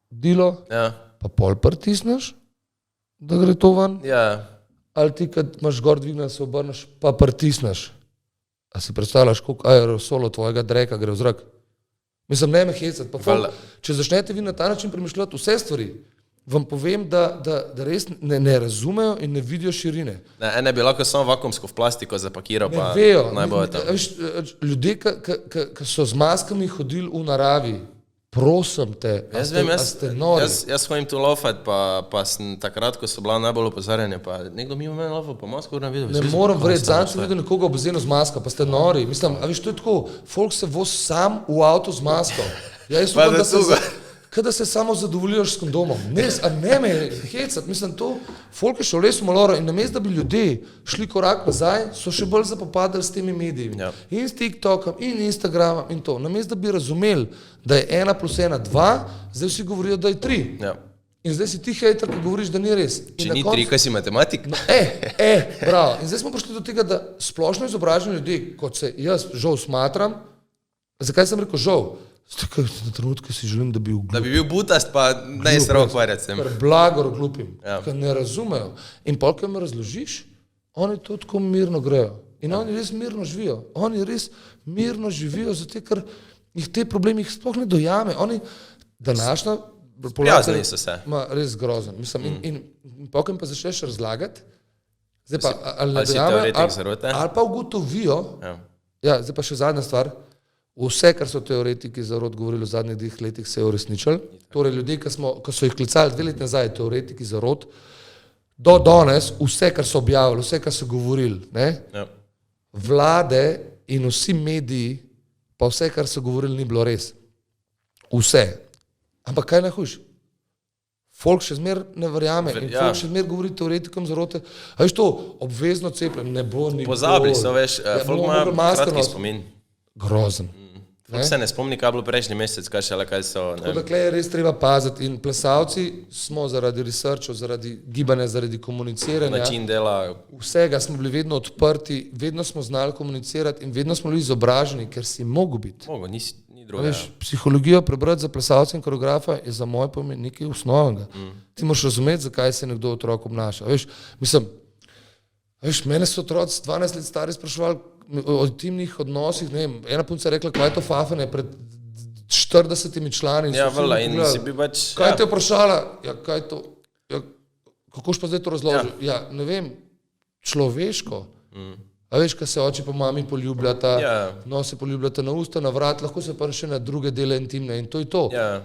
dilo, pa pol pritisneš, da gre to ven, ali ti, kad imaš gor dvignen, se obrneš, pa pritisneš. A si predstavljaš, koliko aerosolo tvojega dreka gre v zrak? Mislim, ne me hecati. Če začnete vi na ta način premišljati vse stvari, vam povem, da res ne razumejo in ne vidijo širine. Ne bi lahko samo vakuumsko v plastiko zapakiral, pa naj bo tam. Ljudje, ki so z maskami hodili v naravi, prosim te, a ste nori. Jaz hodim tu laufat, pa sem takrat, ko so bila najbolj opozarjanja, pa nekdo mimo mene laufal, pa masko uram videl. Ne moram vreti, zanj sem videl nekoga v bazenu z masko, pa ste nori. Mislim, a viš, to je tako, folk se voz sam v avto z masko. Ja, jaz upam, da se kada se samo zadovoljiš s kondomom. Ne me hecat, mislim, to, folk je šel res v maloro in namesto, da bi ljudje šli korak nazaj, so še bolj zapopadali s temi mediji. Ja. In s TikTokom, in Instagramom in to. Namesto, da bi razumeli, da je 1 + 1 2, zdaj vsi govorijo, da je 3. Ja. In zdaj si ti hejter, ki govoriš, da ni res. Če ni 3, kaj si matematik? No, bravo. In zdaj smo prišli do tega, da splošno izobraženi ljudje, kot se jaz žal smatram, zakaj sem rekel žal? Na trenutke si želim, da bi Da bi bil butast, pa ne strah ukvarjati s tem. Blagor glupim, Ja. ker ne razumejo. In pol, ko jim razložiš, oni to tako mirno grejo. In oni res mirno živijo. Oni res mirno živijo, zato ker jih te problemi sploh ne dojame. Oni današnja Sprijaznili so se. Ma, res grozen. Mislim, in potem pa začneš razlagati, zdaj pa ali ne Ali si dojamejo, teoretik zarote? ali pa ugotovijo, Ja. zdaj pa še zadnja stvar, vse, kar so teoretiki zarot govorili v zadnjih 2 letih, se je uresničilo. Torej ljudje, ki so jih klicali 2 leta nazaj, teoretiki zarot, do danes vse, kar so objavili, vse, kar so govorili, ne, Ja. vlade in vsi mediji, pa vse, kar so govorili, ni bilo res. Vse. Ampak kaj najhujš? Folk še zmer ne verjame in folk še zmer govori teoretikom zarote. A veš to, obvezno cepljenje, ne bo nikoli. Pozabili so, veš, folk ima kratki spomin. Grozen. Folk se ne spomni, kaj je bilo prejšnji mesec, kaj šele, kaj so. Tako da je res treba paziti in plesalci smo zaradi researchov, zaradi gibanja, zaradi komuniciranja, Način dela. vsega smo bili vedno odprti, vedno smo znali komunicirati in vedno smo bili izobraženi, ker si mogel biti. Mogo, ni A druga. veš, psihologijo prebrati za plesalca in koreografa je za moj pomen nekaj osnovnega. Ti moraš razumeti, zakaj se nekdo otrok obnaša. Veš, mene so otroci 12 let stari spraševali o intimnih odnosih, ne vem, ena punca je rekla, kaj je to fafane pred 40 člani. Ja, vela, in si bi pač... Kaj te je vprašala? Ja, kaj je to? Ja, kako pa zdaj to razložil? Ja, ne vem, človeško. A veš, kaj se oči po mami poljubljata, no se poljubljata na usta, na vrat, lahko se pa še na druge dele intimne in to je to. Ja.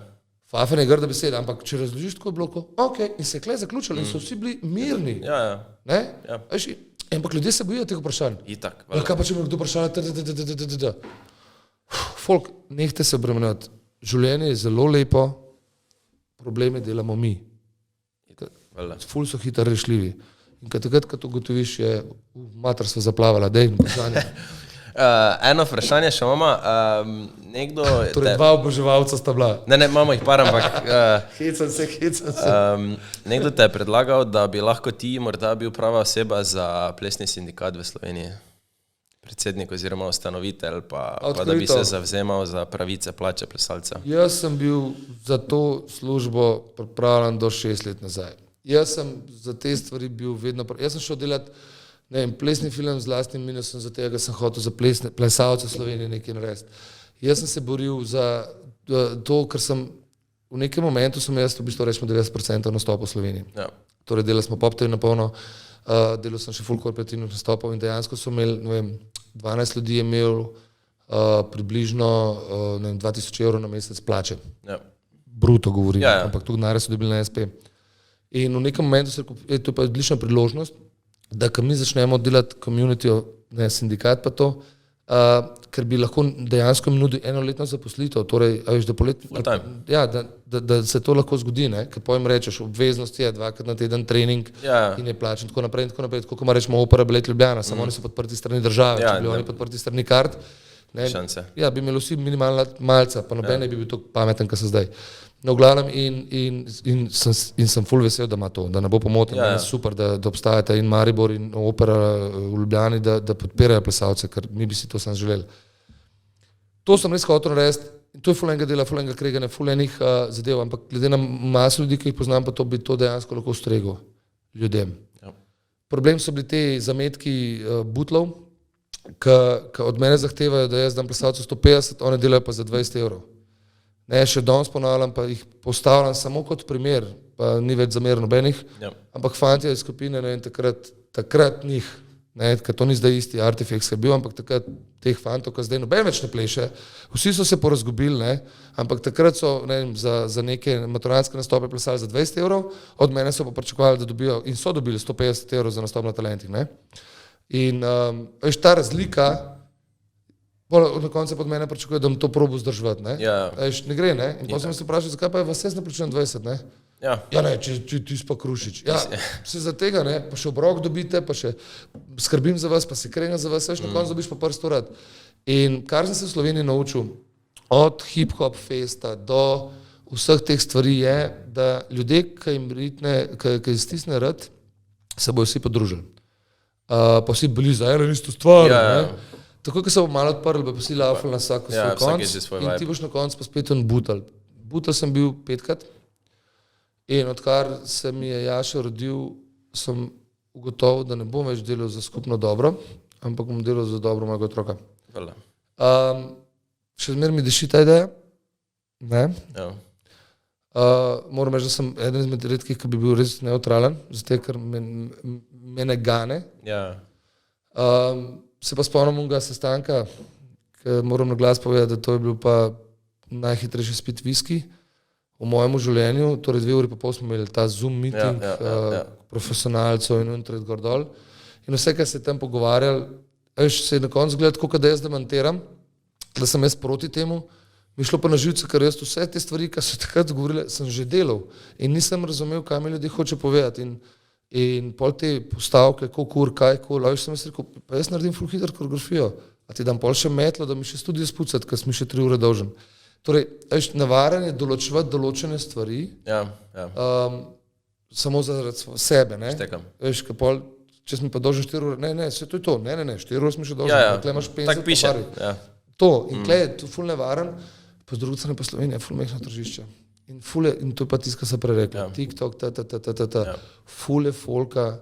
Fafane je grda beseda, ampak če razložiš tako je bilo, ok, in se je kle zaključilo in so vsi bili mirni. Ja. Ne? Veš, ampak ljudje se bojijo teh vprašanj. Itak. Ja, kaj pa če me kdo vprašala? Folk, nehte se obremenjati. Življenje je zelo lepo, probleme delamo mi. Ful so hitro rešljivi. In takrat, ko to ugotoviš, je mater sva zaplavala, dej vprašanje. Eno vprašanje še imamo. Nekdo... Torej, 2 oboževalca sta bila. Ne, imamo jih par, ampak... Hecam se. Nekdo te je predlagal, da bi lahko ti morda bil prava oseba za plesni sindikat v Sloveniji. Predsednik oziroma ustanovitelj, pa da bi se zavzemal za pravice plače plesalca. Jaz sem bil za to službo pripravljen do 6 let nazaj. Jaz sem za te stvari bil vedno... Jaz sem šel delati, ne vem, plesni film z lastnim minusom, za tega sem hotel za plesalce v Sloveniji nekaj narediti. Jaz sem se boril za to, ker sem v nekem momentu sem jaz v bistvu rečemo 90% nastopov v Sloveniji. Ja. Torej delal smo pop-tv na polno, delal sem še full korporativnih nastopov in dejansko so imeli, ne vem, 12 ljudi je imel približno 2000 evrov na mesec plače. Ja. Bruto govorim, ampak tu denarja so dobili na SP. In v nekem momentu se je to pa odlična priložnost, da mi začnemo delati community, ne sindikat pa to, ker bi lahko dejansko mi nudil enoletno zaposlitev, torej, a veš, da se to lahko zgodi, ne, ker pojem rečeš, obveznost je 2-krat na teden trening in je plačen, tako naprej, tako kot rečemo Opera Ballet Ljubljana, samo oni so podprti strani države, če bi oni podprti strani kart, ne, bi imeli vsi minimalna malca, pa noben ne bi bil tako pameten, kot so zdaj. No, v glavnem in sem ful vesel, da ima to, da ne bo pomoten, je super, da obstajata in Maribor in Opera v Ljubljani, da podpirajo plesalce, ker mi bi si to sam želeli. To sem res hotel narediti, to je ful enega dela, ful enega kreganja, ful enih zadev, ampak glede na maso ljudi, ki jih poznam, pa to bi to dejansko lahko ustregel ljudem. Problem so bili te zametki butlov, ki od mene zahtevajo, da jaz dam plesalcu 150, oni delajo pa za 20 evrov. Ne, še danes ponavljam, pa jih postavljam samo kot primer, pa ni več zamer nobenih, ampak fantje iz skupine, ne vem, takrat njih, ne, ker to ni zdaj isti Artifex, ki je bil, ampak takrat teh fantov, ki zdaj noben več ne pleše, vsi so se porazgubili, ne, ampak takrat so, ne vem, za neke maturantske nastope plesali za 20 evrov, od mene so pa pričakovali, da dobijo, in so dobili 150 evrov za nastop na talentih, ne. In veš, ta razlika Na koncu pod mene pričakuje, da bom to probo zdržati. Ne, Ja. ne gre. Ne? In potem sem se vprašal, zakaj pa je vas jaz ne pričujem 20. Ne? Ja. Ja, ne, če ti pa Krušič. Ja, se za tega, ne, pa še obrok dobite, pa še skrbim za vas, pa se krenja za vas, veš, na koncu dobiš pa prst urad. In kar sem se v Sloveniji naučil, od hip-hop festa do vseh teh stvari je, da ljudje, ki jim stisne rad, se bojo vsi podružili. Pa vsi bili za eno isto stvar. Ja. Tako, ko se bo malo odprli, bo pa vsi laufali na vsako svoj konc in ti boš na koncu pa spet on butal. Butal sem bil 5krat in odkar se mi je Jaša rodil, sem ugotovil, da ne bom več delal za skupno dobro, ampak bom delal za dobro mojega otroka. Še zmeraj mi diši ta ideja. Ne? Ja. Moram reči, da sem eden izmed redkih, ki bi bil res neutralen, zato ker me ne gane. Ja. Se pa spomnim unega sestanka, ki moram na glas povedati, da to je bil pa najhitrejši spit viski v mojem življenju, torej 2 uri pa pol smo imeli ta Zoom meeting, profesionalcev in tret gor dol. In vse, kar se tam pogovarjali, se je na koncu gledati, kot da jaz demantiram, da sem jaz proti temu, mi šlo pa na živce, ker jaz vse te stvari, ki so takrat govorili, sem že delal in nisem razumel, kaj mi ljudje hoče povedati. In pol te postavke, kaj, sem jaz rekel, pa jaz naredim ful hitro koreografijo, a ti dam pol še metlo, da mi še studio spucati, ker sem še 3 ure dolžen. Torej, navaren je določevati določene stvari, samo zaradi sebe, ne? Štekam. Veš, pol, če sem pa dolžen 4 ure, ne, vse to je to, ne, 4 ure sem še dolžen, tukaj imaš 50 tak piše. To, in tukaj je to ful nevaren, pa z druge strani pa Slovenija, ful mehno tržišče. In to je pa tisto, kar se prerekla. TikTok, fule folka,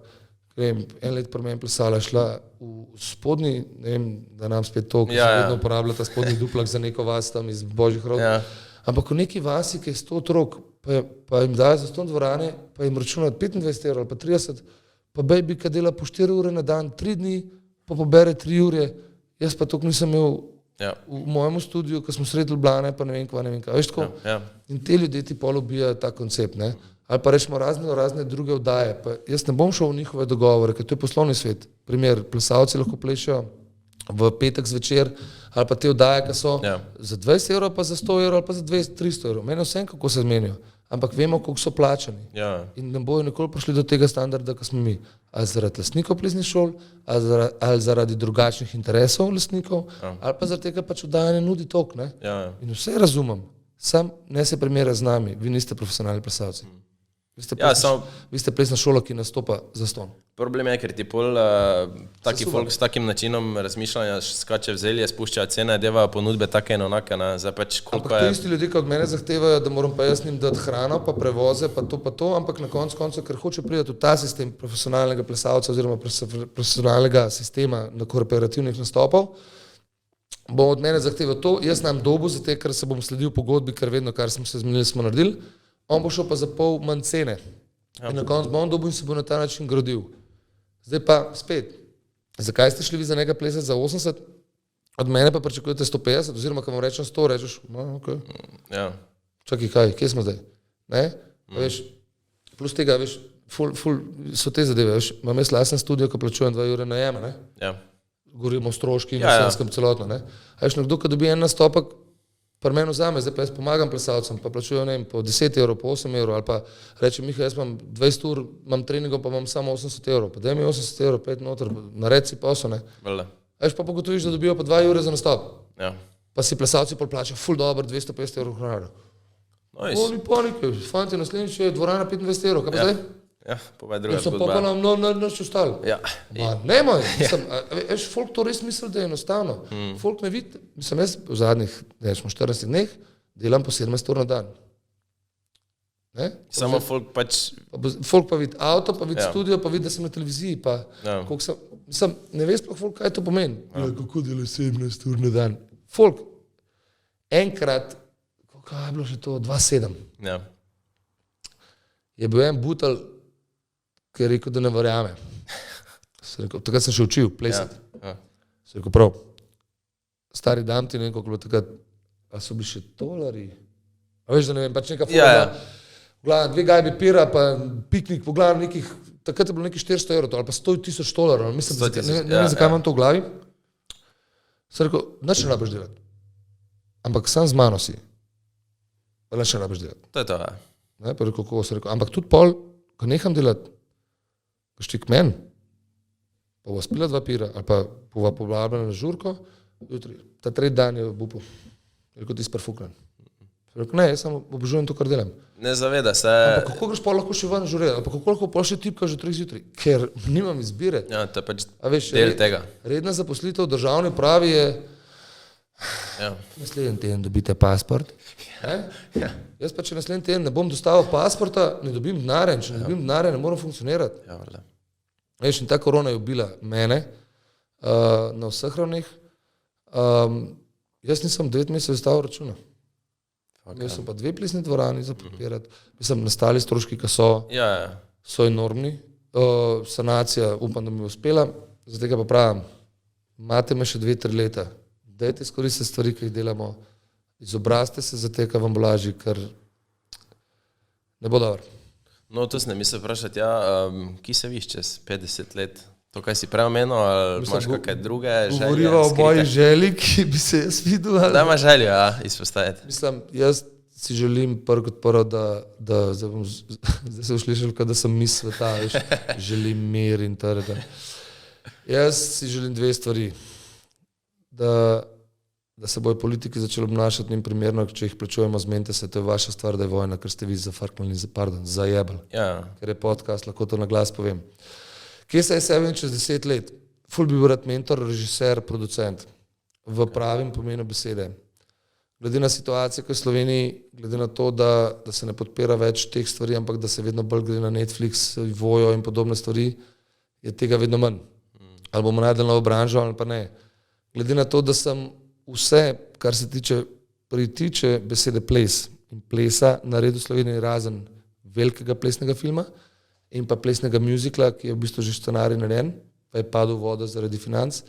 en let pri meni plesala, šla v spodnji, ne vem, da nam spet to, ki se vedno uporablja ta spodnji duplak za neko vas tam iz božjih rod. Ampak v neki vasi, ki je 100 otrok, pa jim dajo za 100 dvorane, pa jim računajo 25 € ali pa 30, pa baby, ki dela po 4 ure na dan, 3 dni, pa pobere 3 ure, jaz pa toliko nisem imel v mojem studiu, ko smo sredi Ljubljane, pa ne vem kaj, veš tako? In te ljudje ti pol ubijajo ta koncept, ne? Ali pa rečemo razne druge vdaje, pa jaz ne bom šel v njihove dogovore, ker to je poslovni svet. Primer, plesalci lahko plešejo v petek zvečer, ali pa te vdaje, ki so za 20 € pa za 100 € ali pa za 200-300 €. Meni vsem, kako se zmenijo, ampak vemo, koliko so plačani. In ne bojo nikoli prišli do tega standarda, ki smo mi. Ali zaradi lastnikov plesnih šol, ali zaradi drugačnih interesov lastnikov, ali pa zaradi tega pač vdajanje nudi tok. In vse razumem, sam ne se primera z nami, vi niste profesionalni plesalci. Vi ste plesna šola, ki nastopa za ston. Problem je, ker ti pol taki folk s takim načinom razmišljanja skače v zelje, spuščajo cene, devajo ponudbe take in onake. Ampak to isti ljudje, ki od mene zahtevajo, da moram pa jaz njim dati hrano, pa prevoze, pa to, ampak na koncu, ker hoče priti v ta sistem profesionalnega plesalca oziroma profesionalnega sistema na korporativnih nastopov, bo od mene zahteval to, jaz nam dobu za te, ker se bom sledil pogodbi, ker vedno, kar smo se zmenili, smo naredili, on bo šel pa za pol manj cene. In na koncu bo on dobil in se bo na ta način gradil. Zdaj pa spet, zakaj ste šli vi za nekaj plesati za 80, od mene pa pričakujete 150, oziroma ko vam rečem 100, rečeš, ok. Čakaj, kaj, kje smo zdaj? Veš, plus tega, veš, ful so te zadeve, veš, imam jaz lasen studio, ko plačujem 2 € najema, govorimo o stroški in vsem celotno, a veš, nekdo, ko dobi en nastopek, pri meni vzame, zdaj pa jaz pomagam plesalcem, pa plačujem, ne vem, po 10 €, po 8 €, ali pa rečem, Miha, jaz imam 20 ur, imam treningov, pa imam samo 80 €, pa daj mi 80 €, 5 noter, nared si posel, ne. Veš, pa pogotoviš, da dobijo pa 2 € za nastop. Pa si plesalci pol plačajo, ful dobro, 250 € honorarja. Oni panike, fanti, naslednjič je dvorana 25 €, kaj pa zdaj? Povedaj druga zgodba. zgodba. Pa nam naš ostali. Nemoj, veš, folk to res misli, da je enostavno. Folk ne vidi, mislim, jaz v zadnjih, rečemo, 14 dneh delam po 17 ur na dan. Samo folk pač... Folk pa vidi avto, pa vidi studio, pa vidi, da sem na televiziji, pa koliko sem... Mislim, ne veš sploh folk, kaj to pomeni. Kako dela 17 ur na dan? Folk, enkrat, kaj je bilo že to, 2-7, je bil en butel, ki je rekel, da ne verjame. Takrat sem še učil plesati. Sem rekel, prav, stari dam ti, ne vem, koliko bilo takrat, a so bili še $, a veš, da ne vem, pač neka forma, v glavnem 2 gajbi pira, pa piknik, v glavnem nekih, takrat je bilo nekih 400 € ali pa $100,000, mislim, ne vem, zakaj imam to v glavi. Sem rekel, nič ne rabiš delati. Ampak sam z mano si. Pa nič ne rabiš delati. To je to, ja. Ne, pa rekel, kako sem rekel. Ampak tudi pol, ko neham delati, boš ti k meni, pa bova spila 2 pira, ali pa bova povabila na žurko, jutri, ta 3 dan je v bupu. Rekel, ti si prfuklen. Rekel, ne, jaz samo obožujem to, kar delam. Ne zaveda se. Ampak kako greš pa lahko še ven žureti, ampak kako lahko pol še tipka že 3 zjutraj, ker nimam izbire. Ja, to je pač A veš, del tega. Redna zaposlitev v državni pravi je, Ja. naslednji teden dobite pasport. Ja. Jaz pa če naslednji teden ne bom dostavil pasporta, ne dobim denarja in če ne dobim denarja, ne morem funkcionirati. Ja, valjda. Veš, in ta korona je ubila mene na vseh ravneh. Jaz nisem 9 mesecev stavil računa. Imel sem pa 2 plesni dvorani za podpirati. Mislim, nastali stroški, ki Ja. so enormni. Sanacija, upam, da mi je uspela. Zdaj pa pravim, imate me še 2-3 leta. Dajte izkoristiti stvari, ki jih delamo. Izobrazite se za te, kar vam bo lažje, ker ne bo dobro. No, to se ne misli vprašati, ja, kje se viš čez 50 let? To, kaj si prej omenil, ali Mislim, imaš kakšne druge želje? Govoriva o skrite? moji želji, ki bi se jaz videl. ali- Da imaš željo, ja, izpostaviti. Mislim, jaz si želim kot prvo, da zdaj se uslišal, da sem mis sveta, veš, želim mir in tako. Jaz si želim 2 stvari. Da se bojo politiki začeli obnašati njim primerno, če jih plačujemo, zmenite se, to je vaša stvar, da je vojna, ker ste vi zafrknili, zajebali. Ja. Ker je podcast, lahko to na glas povem. Kje se je sebe čez 10 let? Ful bi bil rad mentor, režiser, producent. V pravim pomenu besede. Glede na situacijo, ki je v Sloveniji, glede na to, da se ne podpira več teh stvari, ampak da se vedno bolj gre na Netflix, Vojo in podobne stvari, je tega vedno manj. Ali bomo najdeli novo branžo, ali pa ne. Glede na to, da sem vse, kar se pritiče besede ples in plesa, naredil v Sloveniji razen velikega plesnega filma in pa plesnega muzikla, ki je v bistvu že scenarij narejen, pa je padel v vodo zaradi financ,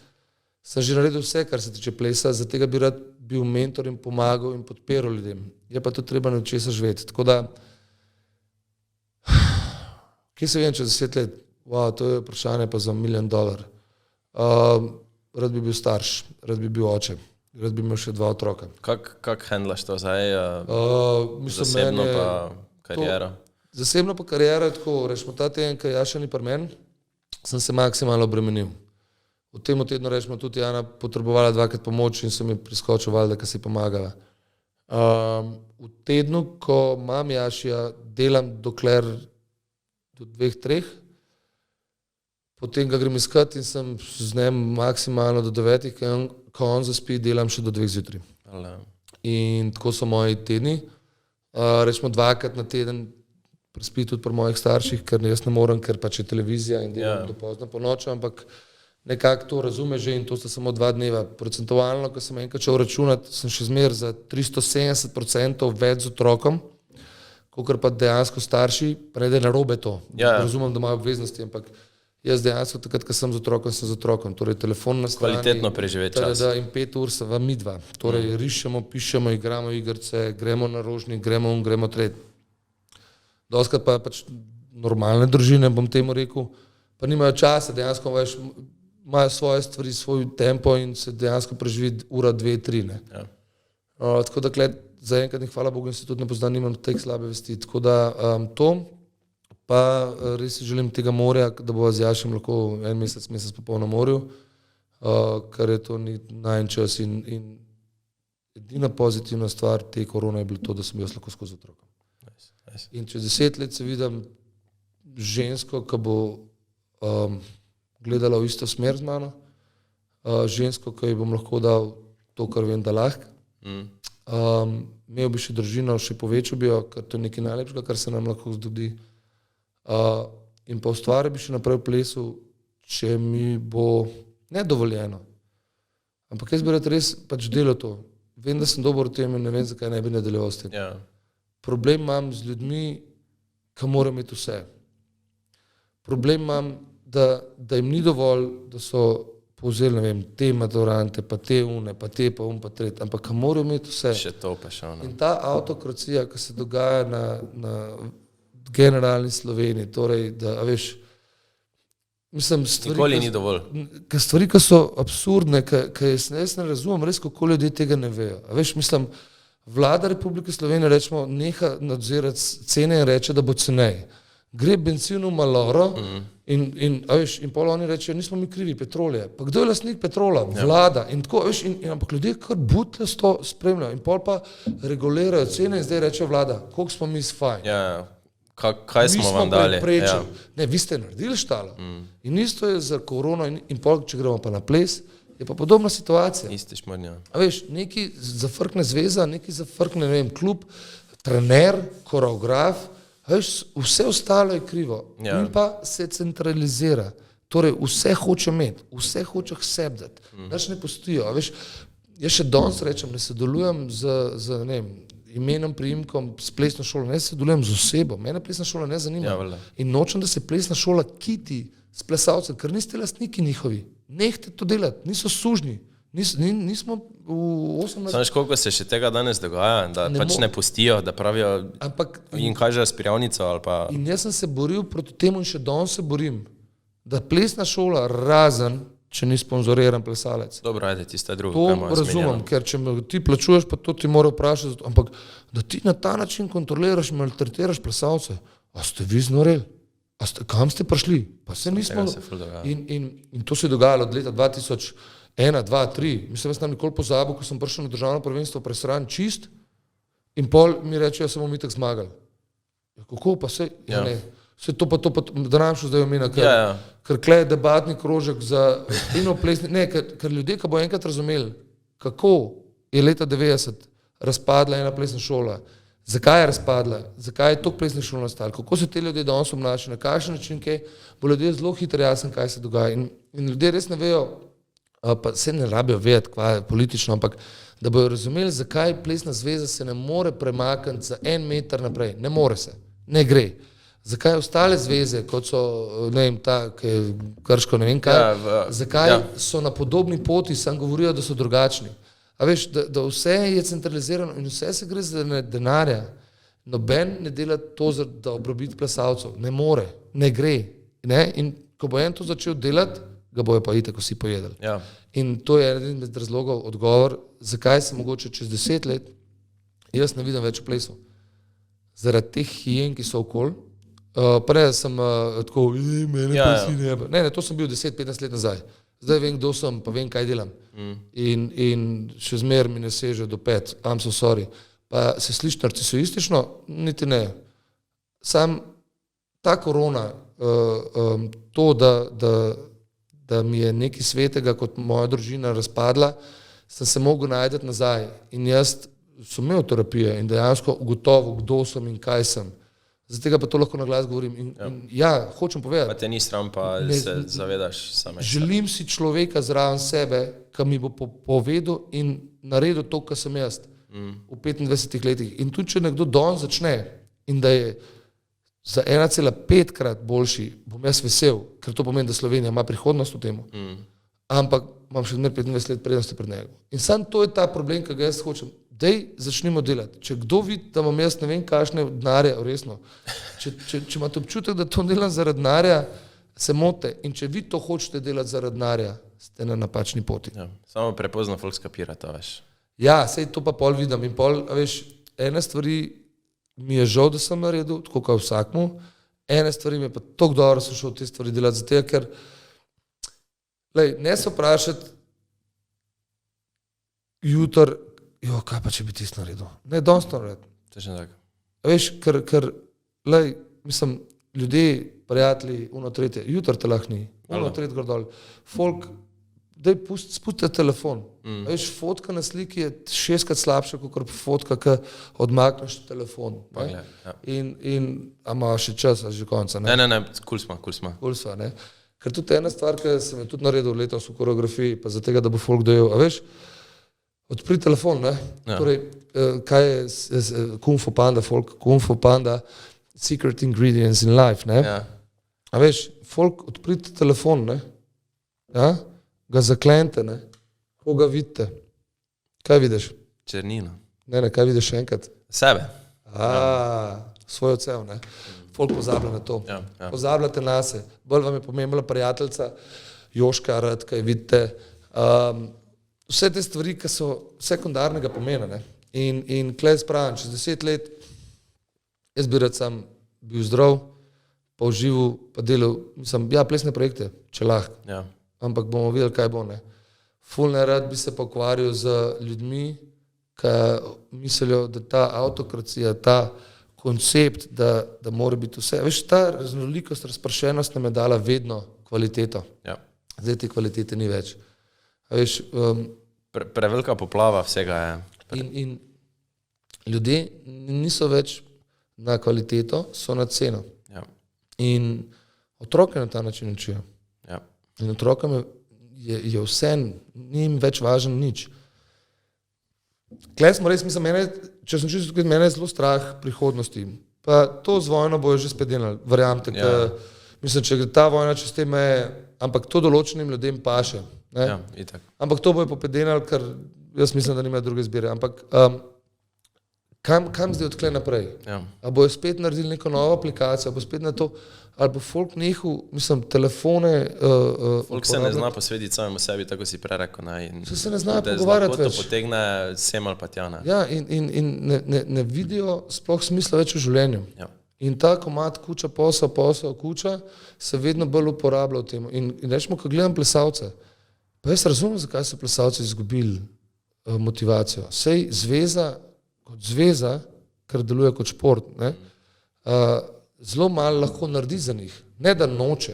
sem že naredil vse, kar se tiče plesa, zato bi rad bil mentor in pomagal in podpiral ljudem. Je pa to treba na česa živeti. Tako da, kje se vem čez 10 let? Wow, to je vprašanje pa za $1 milijon. Rad bi bil starš, rad bi bil oče, rad bi imel še 2 otroka. Kako handlaš to zdaj, Mislim, zasebno meni je pa kariero? Zasebno pa kariera je tako, rečemo ta teden, ki Jaša ni pri meni, sem se maksimalno obremenil. V tem tednu rečemo tudi Jana potrebovala 2krat pomoč in sem mi priskočil valjda, ki si pomagala. V tednu, ko imam Jašija, delam dokler do 2-3, potem ga grem iskat in sem z njim maksimalno do 9, ko on zaspi, delam še do 2 zjutraj. In tako so moji tedni. Rečemo 2krat na teden prespi tudi pri mojih starših, ker jaz ne morem, ker pač je televizija in delam do pozno po noči, ampak nekako to razume že in to sta samo 2 dneva. Procentualno, ko sem enkrat šel računati, sem še zmer za 370% več z otrokom, kakor pa dejansko starši, pa ne da je narobe to. Razumem, da imajo obveznosti, ampak jaz dejansko takrat, ko sem z otrokom, torej telefon na strani. Kvalitetno preživeti čas. In 5 ur se vam midva. Torej rišemo, pišemo, igramo igrice, gremo na rožnik, gremo tret. Doskrat pa pač normalne družine, bom temu rekel, pa nimajo časa, dejansko veš, imajo svoje stvari, svoj tempo in se dejansko preživi 1, 2, 3. Ja. Tako da zaenkrat, hvala Bogu, in se tudi ne poznam, nimam teh slabe vesti. Tako da to, pa res si želim tega morja, da bo z Jašem lahko 1 mesec popolno na morju, kar je to najin čas in edina pozitivna stvar te korone je bilo to, da sem jaz lahko skozi otrokom. In čez 10 let se vidim žensko, ki bo gledala v isto smer z mano, žensko, ki ji bom lahko dal to, kar vem, da lahko. Imel bi še družino, še povečal bi jo, ker to je nekaj najlepšega, kar se nam lahko zgodi. In pa ustvarjal bi še naprej v plesu, če mi bo nedovoljeno. Ampak jaz bi rad res pač delal to. Vem, da sem dober v tem in ne vem, zakaj ne bi nadaljeval s tem. Ja. Problem imam z ljudmi, ki morajo imeti vse. Problem imam, da jim ni dovolj, da so povzeli, ne vem, te maturante, pa te une, pa te, pa pa tret, ampak ki morajo imeti vse. Še to pa še ono. In ta avtokracija, ki se dogaja na generalni Sloveniji, torej, da, veš, Mislim, Nikoli ni dovolj. Stvari, ki so absurdne, ki jaz ne razumem, res kako ljudje tega ne vejo. A veš, mislim, vlada Republike Slovenije rečemo, neha nadzirati cene in reče, da bo cenej. Gre benzin v maloro in pol oni rečejo, nismo mi krivi, Petrol je. Pa kdo je lastnik Petrola? Vlada. In tako, veš, ampak ljudje kar butljasto to spremljajo in pol pa regulirajo cene in zdaj rečejo vlada, koliko smo mi fajn. Ja, kaj smo vam dali? Ja. Ne, vi ste naredili štalo. In isto je za korono in pol, če gremo pa na ples, je pa podobna situacija. Isti šmrnja. A veš, neki zafrkne zveza, neki zafrkne, ne vem, klub, trener, koreograf, veš, vse ostalo je krivo. Ja. In pa se centralizira. Torej, vse hoče imeti, vse hoče ksebdati. Daš ne postojijo. Veš, jaz še danes rečem, ne sodelujem z ne vem, imenom, priimkom s plesno šolo, ne sodelujem z osebo. Mene plesna šola ne zanima. Ja, in nočem, da se plesna šola kiti s plesalcem, ker niste lastniki njihovi. Nehte to delati, niso sužnji. Nismo v 18... Znaš, koliko se še tega danes dogaja, da pač ne pustijo, da pravijo in kažejo spiralnico ali pa... In jaz sem se boril proti temu in še danes se borim, da plesna šola razen, če ni sponzoriran plesalec. Dobro, ajde, tista druga. To razumem, ker če me ti plačuješ, pa to ti mora vprašati, ampak da ti na ta način kontroliraš in maltretiraš plesalce, a ste vi znoreli? Kam ste prišli? Pa se nismo... In to se je dogajalo od leta 2001, 2, 3. Mislim, jaz sem nikoli pozabil, ko sem prišel na državno prvenstvo presran čist in pol mi reče, jaz sem mi tak zmagal. Kako pa se... Ja, ne. Vse to pa, da nam še zdaj omena, ker kle je debatni krožek za inoplesni... Ne, ker ljudje, ki bo enkrat razumeli, kako je leta 90 razpadla ena plesna šola, zakaj je razpadla, zakaj je toliko plesnih šol nastalo, kako se te ljudje danes obnašajo, na kakšen način, bo ljudje zelo hitro jasen, kaj se dogaja. In ljudje res ne vejo, pa se ne rabijo vedeti, kva je politično, ampak da bojo razumeli, zakaj plesna zveza se ne more premakniti za 1 meter naprej. Ne more se, ne gre. Zakaj ostale zveze, kot so, ne vem, ta, ki je Krško, ne vem kaj, zakaj so na podobni poti, sam govorijo, da so drugačni. A veš, da vse je centralizirano in vse se gre za denarja. Noben ne dela to za dobrobit plesalcev. Ne more, ne gre. Ne? In ko bo en to začel delati, ga bojo pa itak vsi pojedali. Ja. In to je eden med razlogov, odgovor, zakaj se mogoče čez 10 let jaz ne vidim več v plesu. Zaradi teh hijen, ki so okoli. Prej sem tako, mene plesi ne. Ne, to sem bil 10-15 let nazaj. Zdaj vem, kdo sem, pa vem, kaj delam. In še zmer mi ne seže do 5, I'm so sorry. Pa se sliši narcisoistično? Niti ne. Sam ta korona, to, da mi je nekaj svetega, kot moja družina razpadla, sem se mogel najdeti nazaj. In jaz sem imel terapije in dejansko ugotovil, kdo sem in kaj sem. Zato pa to lahko na glas govorim. In hočem povedati. Pa te ni sram, pa se zavedaš same. Želim si človeka zraven sebe, ki mi bo povedal in naredil to, kar sem jaz v 25 letih. In tudi, če nekdo danes začne in da je za 1,5 krat boljši, bom jaz vesel, ker to pomeni, da Slovenija ima prihodnost v temu. Ampak imam še 25 let prednosti pred njega. In sam to je ta problem, ki ga jaz hočem. Dej, začnimo delati. Če kdo vidi, da imam jaz ne vem kakšne denarje, resno, če imate občutek, da to delam zaradi denarja, se mote. In če vi to hočete delati zaradi denarja, ste na napačni poti. Ja, samo prepozno folk skapira to, veš. Ja, sej to pa pol vidim. In pol, veš, ene stvari mi je žal, da sem naredil, tako kot vsakmu, ene stvari mi je pa toliko dobro, sem šel te stvari delati, zato ker ne se vprašati jutr, kaj pa če bi tisto naredil? Ne, danes to naredil. Točno tako. Veš, ker mislim, ljudje, prijatelji, uno tretje, jutr te lahko ni, uno tretje gor dol. Folk, daj spustite telefon. Veš, fotka na sliki je 6-krat slabša, kot fotka, ki odmakneš telefon. In ima še čas, a že konca. Ne, kul smo. Kul smo, ne. Ker tudi ena stvar, ki sem je tudi naredil letos v koreografiji, pa za tega, da bo folk dojel, a veš, odpri telefon, ne? Ja. Torej, kaj je Kung Fu Panda, folk, Kung Fu Panda, secret ingredients in life, ne? Ja. A veš, folk, odprite telefon, ne? Ja? Ga zaklente, ne? Koga vidite? Kaj vidiš? Črnino. Ne, kaj vidiš še enkrat? Sebe. Svoj odsev, ne? folk pozablja na to. Ja. Pozabljate na se. Bolj vam je pomembna prijateljica Joška, Radka, vidite. Vse te stvari, ki so sekundarnega pomena. Ne? In klej spravim, čez 10 let jaz bi rad sam bil zdrav, pa užival, pa delal, mislim, plesne projekte, če lahko. Ja. Ampak bomo videli, kaj bo. Ne? Ful nerad bi se pa ukvarjal z ljudmi, ki mislijo, da ta avtokracija, ta koncept, da mora biti vse. Veš, ta raznolikost, razpršenost nam je dala vedno kvaliteto. Ja. Zdaj te kvalitete ni več. A veš, Prevelika poplava vsega je. In ljudje niso več na kvaliteto, so na ceno. Ja. In otroke na ta način učijo. Ja. In otrokom je vse, ni jim več važno nič. Klej smo res, mislim, če sem čisto tukaj, mene je zelo strah prihodnosti. Pa to z vojno bojo že spet delali, verjamete, mislim, če gre ta vojna čez te meje, ampak to določenim ljudem paše. Ne? Ja, itak. Ampak to bojo popedenali, ker jaz mislim, da nimajo druge izbire. Ampak kam zdaj odklej naprej? Ja. A bojo spet naredili neko novo aplikacijo, bo spet na to, ali bo folk nehal, mislim, telefone Folk se ne zna posvetiti samemu sebi, tako si prerekel. Se ne znajo pogovarjati več. To potegne sem ali pa tja. Ne? Ja, in ne vidijo sploh smisla več v življenju. Ja. In ta komad kuča, posel, kuča se vedno bolj uporablja v tem. In rečemo, ko gledam plesalce, pa jaz razumem, zakaj so plesalci izgubili motivacijo. Sej zveza kot zveza, ker deluje kot šport, ne, zelo malo lahko naredi za njih. Ne, da noče,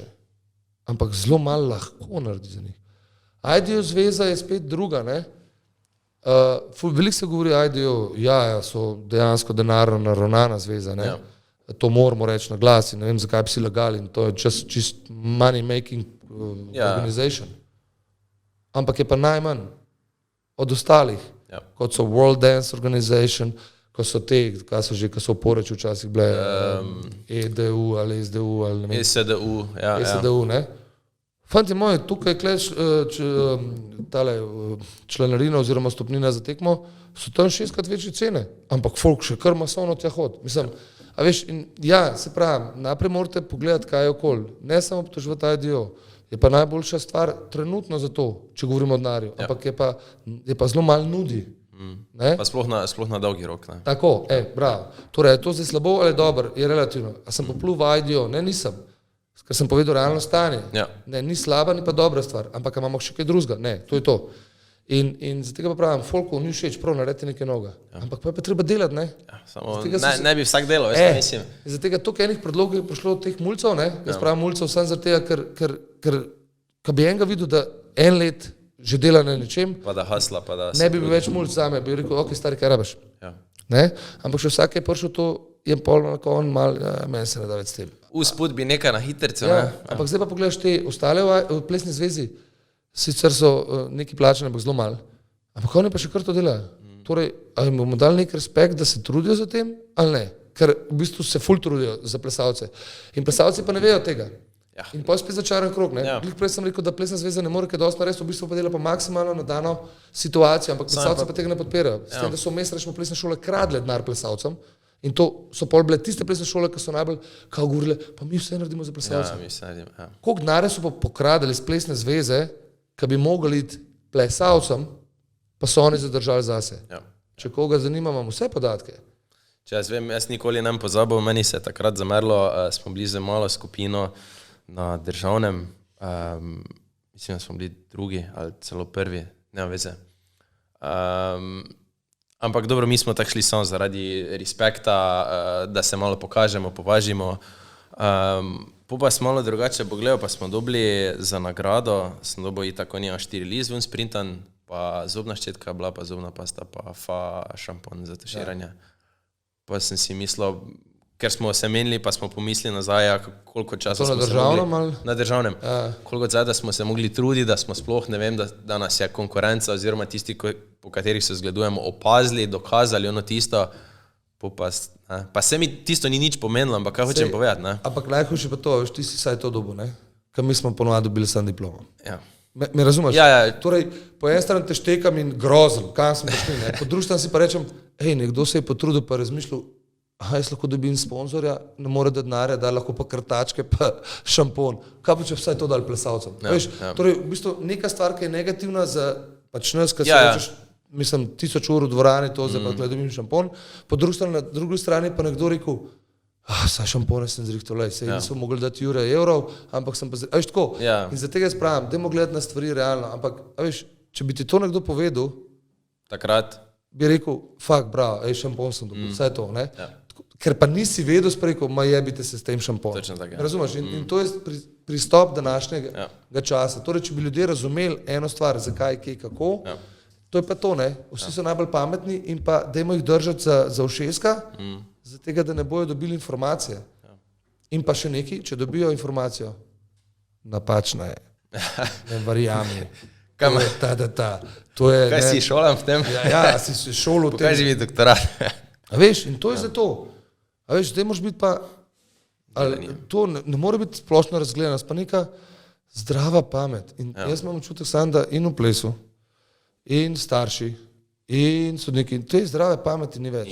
ampak zelo malo lahko naredi za njih. IDO zveza je spet druga. Ne. Veliko se govori IDO, so dejansko denarno naravnana zveza. Ne. Ja. To moramo reči na glas in ne vem, zakaj bi si lagali in to je čist money making organization. Ampak je pa najmanj od ostalih, kot so World Dance Organization, ko so te, kaj so že, ko so v Poreču včasih bile EDU ali SDU ali ne vem. SDU, ja. SDU, ne. Fanti moji, tukaj tale članarina oziroma stopnina za tekmo, so tam 6-krat večje cene, ampak folk še kar masovno tja hod. Mislim, a veš, se pravi, najprej morate pogledati, kaj je okoli, ne samo obtoževati IDO, je pa najboljša stvar trenutno za to, če govorimo o denarju, ampak je pa zelo malo nudi. Pa sploh na dolgi rok. Ne? Tako, bravo. Torej, je to zdaj slabo ali dobro, je relativno. A sem poplul v IDO? Ne, nisem. Ker sem povedal realno stanje. Ja. Ne, ni slaba, ni pa dobra stvar, ampak imamo še kaj drugega. Ne, to je to. In zato pa pravim, folku ni všeč, prav narediti nekaj novega. Ampak pa je pa treba delati, ne? Ja, samo ne bi vsak delal, veš, mislim. Zato je toliko enih predlogov je prišlo od teh mulcev, ne? Jaz pravim mulcev samo zato tega, ker bi enega videl, da en let že dela na nečem, pa da hasla, pa da ne bi bil več mulc zame, bi rekel, ok, stari, kaj rabaš. Ja. Ne? Ampak še vsak je prišel to, je pol na kon mal, meni se ne da več s tem. Usput bi nekaj na hitrce, ne? Ampak zdaj pa pogledaš te ostale v plesni zvezi, sicer so neki plačani, ampak zelo malo, ampak oni pa še kar to delajo. Torej, ali jim bomo dali nek respekt, da se trudijo za tem, ali ne? Ker v bistvu se ful trudijo za plesalce. In plesalci pa ne vejo tega. Ja. In pa spet začaran krog. Ja. Prej sem rekel, da plesna zveza ne more kaj dosti narediti, v bistvu pa dela pa maksimalno na dano situacijo, ampak plesalci pa tega ne podpirajo. S tem, da so vmes rečemo plesne šole kradle denar plesalcem in to so pol bile tiste plesne šole, ki so najbolj kao govorile, pa mi vse naredimo za plesalce. Koliko denarja so pa pokradili iz plesne zveze, ki bi mogli iti plesalcem, pa so oni zadržali zase. Ja. Če koga zanima, imam vse podatke. Če jaz vem, jaz nikoli ne pozabil, meni se je takrat zamerlo, smo bili z malo skupino na državnem, mislim, da smo bili drugi ali celo prvi, nema veze. Ampak dobro, mi smo tako šli samo zaradi respekta, da se malo pokažemo, považimo. Pa smo malo drugače pogledal, pa smo dobili za nagrado, sem dobil tako nija 4 liz ven sprintan, pa zobna ščetka bila, pa zobna pasta, pa šampon za tuširanje. Pa sem si mislil, ker smo se menili, pa smo pomislili nazaj, koliko časa smo se mogli... Na državnem. Koliko časa, da smo se mogli truditi, da smo sploh, ne vem, da nas je konkurenca oziroma tisti, po katerih se zgledujemo, opazili, dokazali ono tisto, pa se mi tisto ni nič pomenilo, ampak kaj hočem povedati, ne? Ampak najhujše pa to, veš, ti si saj to dobil, ne? Ker mi smo ponovno dobili sam diplomo. Ja. Me razumeš? Ja. Torej, po eni strani te štekam in grozen, kam smo prišli, ne? Po drugi strani si pa rečem, nekdo se je potrudil pa razmišljal, jaz lahko dobim sponzorja, ne more da denarja, da lahko pa krtačke, pa šampon. Kaj pa če vsaj to dali plesalcem? Veš, torej, v bistvu neka stvar, ki je negativna za pač nas, ki se rečeš, mislim, 1000 ur v dvorani, to zdaj pa dobim šampon, po na drugi strani pa nekdo rekel, saj šampone sem zrihtal, saj nismo mogli dati jure evrov, ampak sem pa veš tako. In za tega jaz pravim, dajmo gledati na stvari realno, ampak veš, če bi ti to nekdo povedal, takrat bi rekel, bravo, šampon sem dobil, vse to, ne? Ker pa nisi vedel spreko, jebite se s tem šamponom. Razumeš? In to je pristop današnjega časa. Torej, če bi ljudje razumeli eno stvar, zakaj, kje, kako, to je pa to, ne? Vsi so najbolj pametni in pa dajmo jih držati za ušeska, za tega, da ne bojo dobili informacije. In pa še neki, če dobijo informacijo, napačna je. Ne verjami. Kaj si šolam v tem? Ja, si šol v tem. Pokaži mi doktorat. A veš, in to je za to. A veš, zdaj moraš biti pa, to ne more biti splošno razgledanost, pa neka zdrava pamet. In jaz imam občutek sam, da in v plesu, in starši, in sodniki, in te zdrave pameti ni več.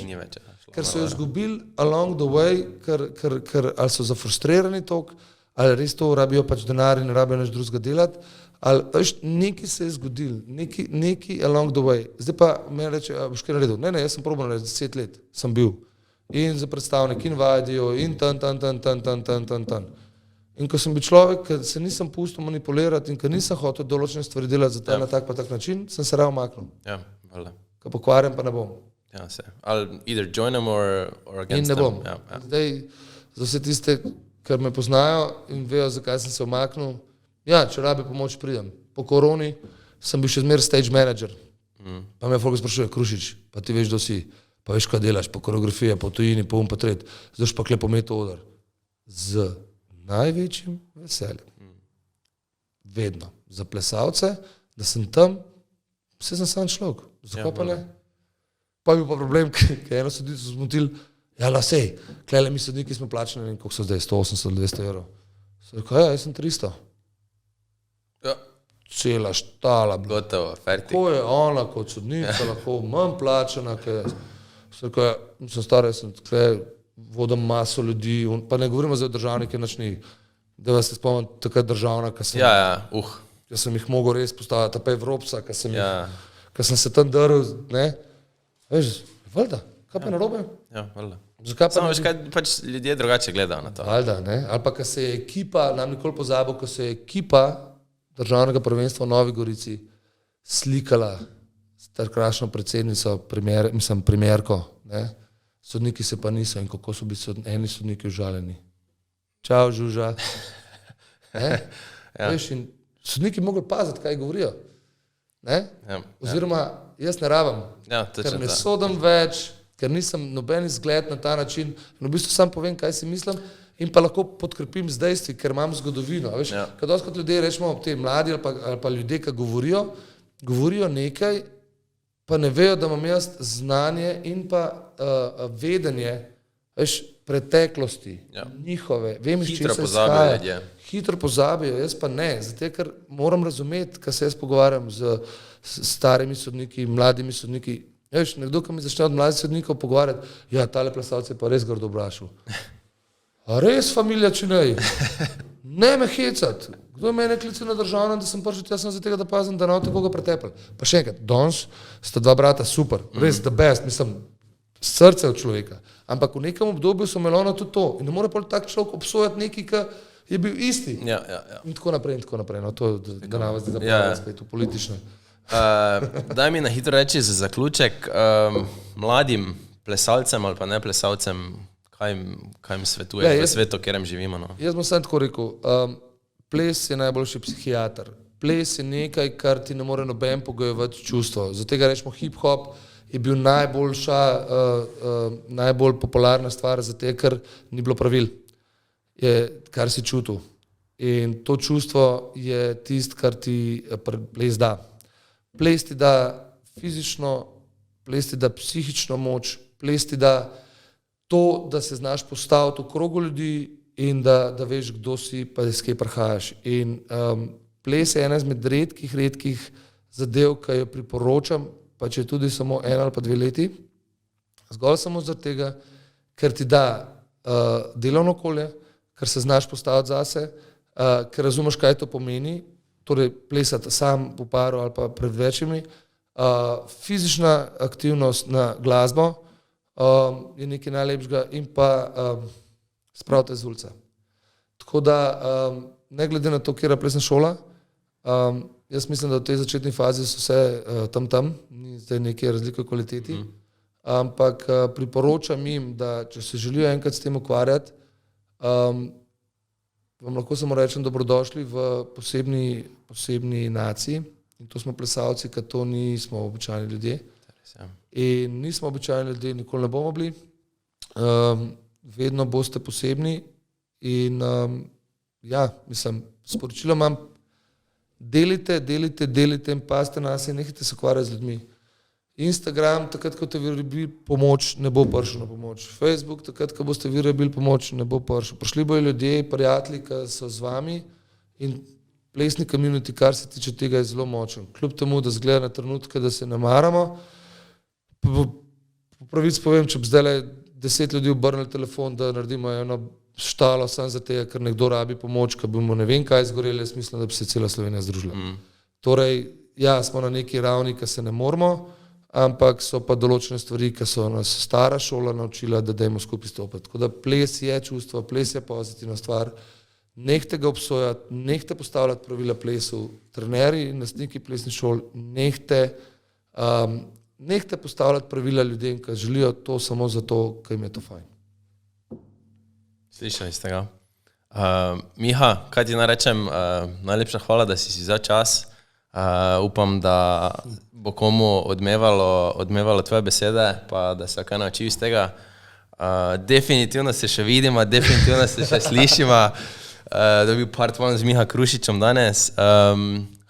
Ker so jo izgubili along the way, ker ali so zafrustrirani tok, ali res to rabijo pač denar in ne rabijo nič drugega delati, ali veš, nekaj se je zgodil, nekaj along the way. Zdaj pa meni reče, boš kaj naredil? Ne, jaz sem probal narediti, 10 let sem bil. In za predstavnik, in vadijo, in tan. In ko sem bil človek, ker se nisem pustil manipulirati in ker nisem hotel določene stvari delati za ta na tak pa tak način, sem se rao maknil. Ja, valjda. Ko pokvarjam, pa ne bom. Ja, se. Ali either join them or against them. In ne bom. Zdaj, za vse tiste, ker me poznajo in vejo, zakaj sem se omaknil, če rabi pomoč, pridem. Po koroni sem bil še zmer stage manager. Pa me folk sprašuje, Krušič, pa ti veš, da si, pa veš, kaj delaš, po koreografiji, po tujini, po pa tret, zdaj pa klepo met odar. Z največjim veseljem. Vedno. Za plesalce, da sem tam, vse sem sam človek. Zakaj pa ne? Pa je bil pa problem, ker eno sodnico so zmotili, sej, klele mi sodniki smo plačeni, koliko so zdaj, 180 ali 200 evrov. So rekel, jaz sem 300. Cela štala. Gotovo, fertik. Ko je ona kot sodnica lahko manj plačena, ker sem star, jaz sem vodam maso ljudi, pa ne govorimo zdaj o državniki, načni, da vas se spomnim takrat državna, ker sem jih mogel res postaviti, pa Evropska, ker sem se tam drl, ne? Veš, valjda, kaj pa narobe? Ja, valjda. Samo veš, kaj pač ljudje drugače gledajo na to. Valjda, ne? Ali pa, ko se je ekipa, nam nikoli pozabil, ko se je ekipa državnega prvenstva v Novi Gorici slikala s takratno predsednico, premierko, ne? Sodniki se pa niso in kako so bili eni sodniki užaljeni. Čau, Žuža. Veš, in sodniki mogli paziti, kaj govorijo. Oziroma, jaz ne rabim, ker ne sodim več, ker nisem noben izgled na ta način, in v bistvu sam povem, kaj si mislim, in pa lahko podkrepim z dejstvi, ker imam zgodovino. Kad doskrat ljudje, rečemo, te mladi ali pa ljudje, ki govorijo nekaj, pa ne vejo, da imam jaz znanje in pa vedenje, preteklosti, njihove, vem, iz česa izhaja. Hitro pozabijo, jaz pa ne, zato ker moram razumeti, kaj se jaz pogovarjam z starimi sodniki, mladimi sodniki. Veš, nekdo, ki mi začne od mladih sodnikov pogovarjati, tale plesalce je pa res grdo obrašil. A res, familija, če ne? Ne me hecati. Kdo je mene klical na državnem, da sem prišel, jaz sem za tega, da pazim, da ne bodo koga pretepali. Pa še enkrat, danes sta dva brata, super, res the best, mislim, srce od človeka. Ampak v nekem obdobju so melona tudi to. In ne more pa tak človek obsojati neki, ki je bil isti. In tako naprej, in tako naprej. No, to da nam vas zapravlja spet v politično. Daj mi na hitro reči za zaključek, mladim plesalcem ali pa ne plesalcem, kaj jim svetuje v svetu, v katerem živimo? No? Jaz bom sam tako rekel, ples je najboljši psihiater. Ples je nekaj, kar ti ne more noben pogojevati čustvo. Zato ga rečemo hip-hop, je bil najbolj popularna stvar, zato ker ni bilo pravil, kar si čutil. In to čustvo je tisto, kar ti ples da. Ples ti da fizično, ples ti da psihično moč, ples ti da to, da se znaš postaviti v krogu ljudi in da veš, kdo si, pa iz kje prihajaš. In ples je ena izmed redkih zadev, ki jo priporočam, pa če je tudi samo 1 ali pa 2 leti, zgolj samo zaradi tega, ker ti da delovno okolje, ker se znaš postaviti zase, ker razumeš, kaj to pomeni, torej plesati sam v paru ali pa pred večjimi. Fizična aktivnost na glasbo je nekaj najlepšega in pa spravite z ulica. Tako da, ne glede na to, kjera plesna šola, jaz mislim, da v tej začetni fazi so vse tam, ni zdaj neke razlike v kvaliteti, ampak priporočam jim, da če se želijo enkrat s tem ukvarjati, vam lahko samo rečem, dobrodošli v posebni naciji in to smo plesalci, ker to nismo običajni ljudje. In nismo običajni ljudje, nikoli ne bomo bili, vedno boste posebni in mislim, sporočilo imam, delite in pazite nas in nehajte se ukvarjati z ljudmi. Instagram, takrat, ko te vi rabili pomoč, ne bo prišel na pomoč. Facebook, takrat, ko boste vi rabili pomoč, ne bo prišel. Prišli bojo ljudje, prijatelji, ki so z vami in plesni community, kar se tiče tega, je zelo močen. Kljub temu, da zgleda na trenutke, da se ne maramo, po pravici povem, če bi zdaj 10 ljudi obrnili telefon, da naredimo eno štalo samo za tega, ker nekdo rabi pomoč, ker bomo ne vem kaj zgoreli, jaz mislim, da bi se cela Slovenija združila. Torej, smo na neki ravni, ki se ne moramo, ampak so pa določene stvari, ki so nas stara šola naučila, da dajmo skupaj stopiti. Tako da ples je čustvo, ples je pozitivna stvar, nehte ga obsojati, nehte postavljati pravila plesu, trenerji in lastniki plesnih šol, nehte postavljati pravila ljudem, ki želijo to samo zato, ker jim je to fajn. Slišali ste ga. Miha, kaj ti narečem, najlepša hvala, da si vzel čas. Upam, da bo komu odmevalo tvoje besede, pa da se kaj naučil iz tega. Definitivno se še vidimo, definitivno se še slišimo. Dobil part one z Miha Krušičem danes.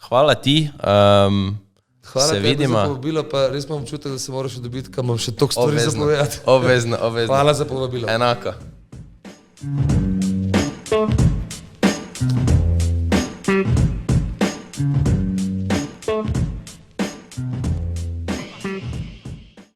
Hvala ti. Hvala tebi za povabilo, pa res imam občutek, da se moraš dobiti, kam imam še toliko stvari za povedati. Obvezno. Hvala za povabilo. Enako.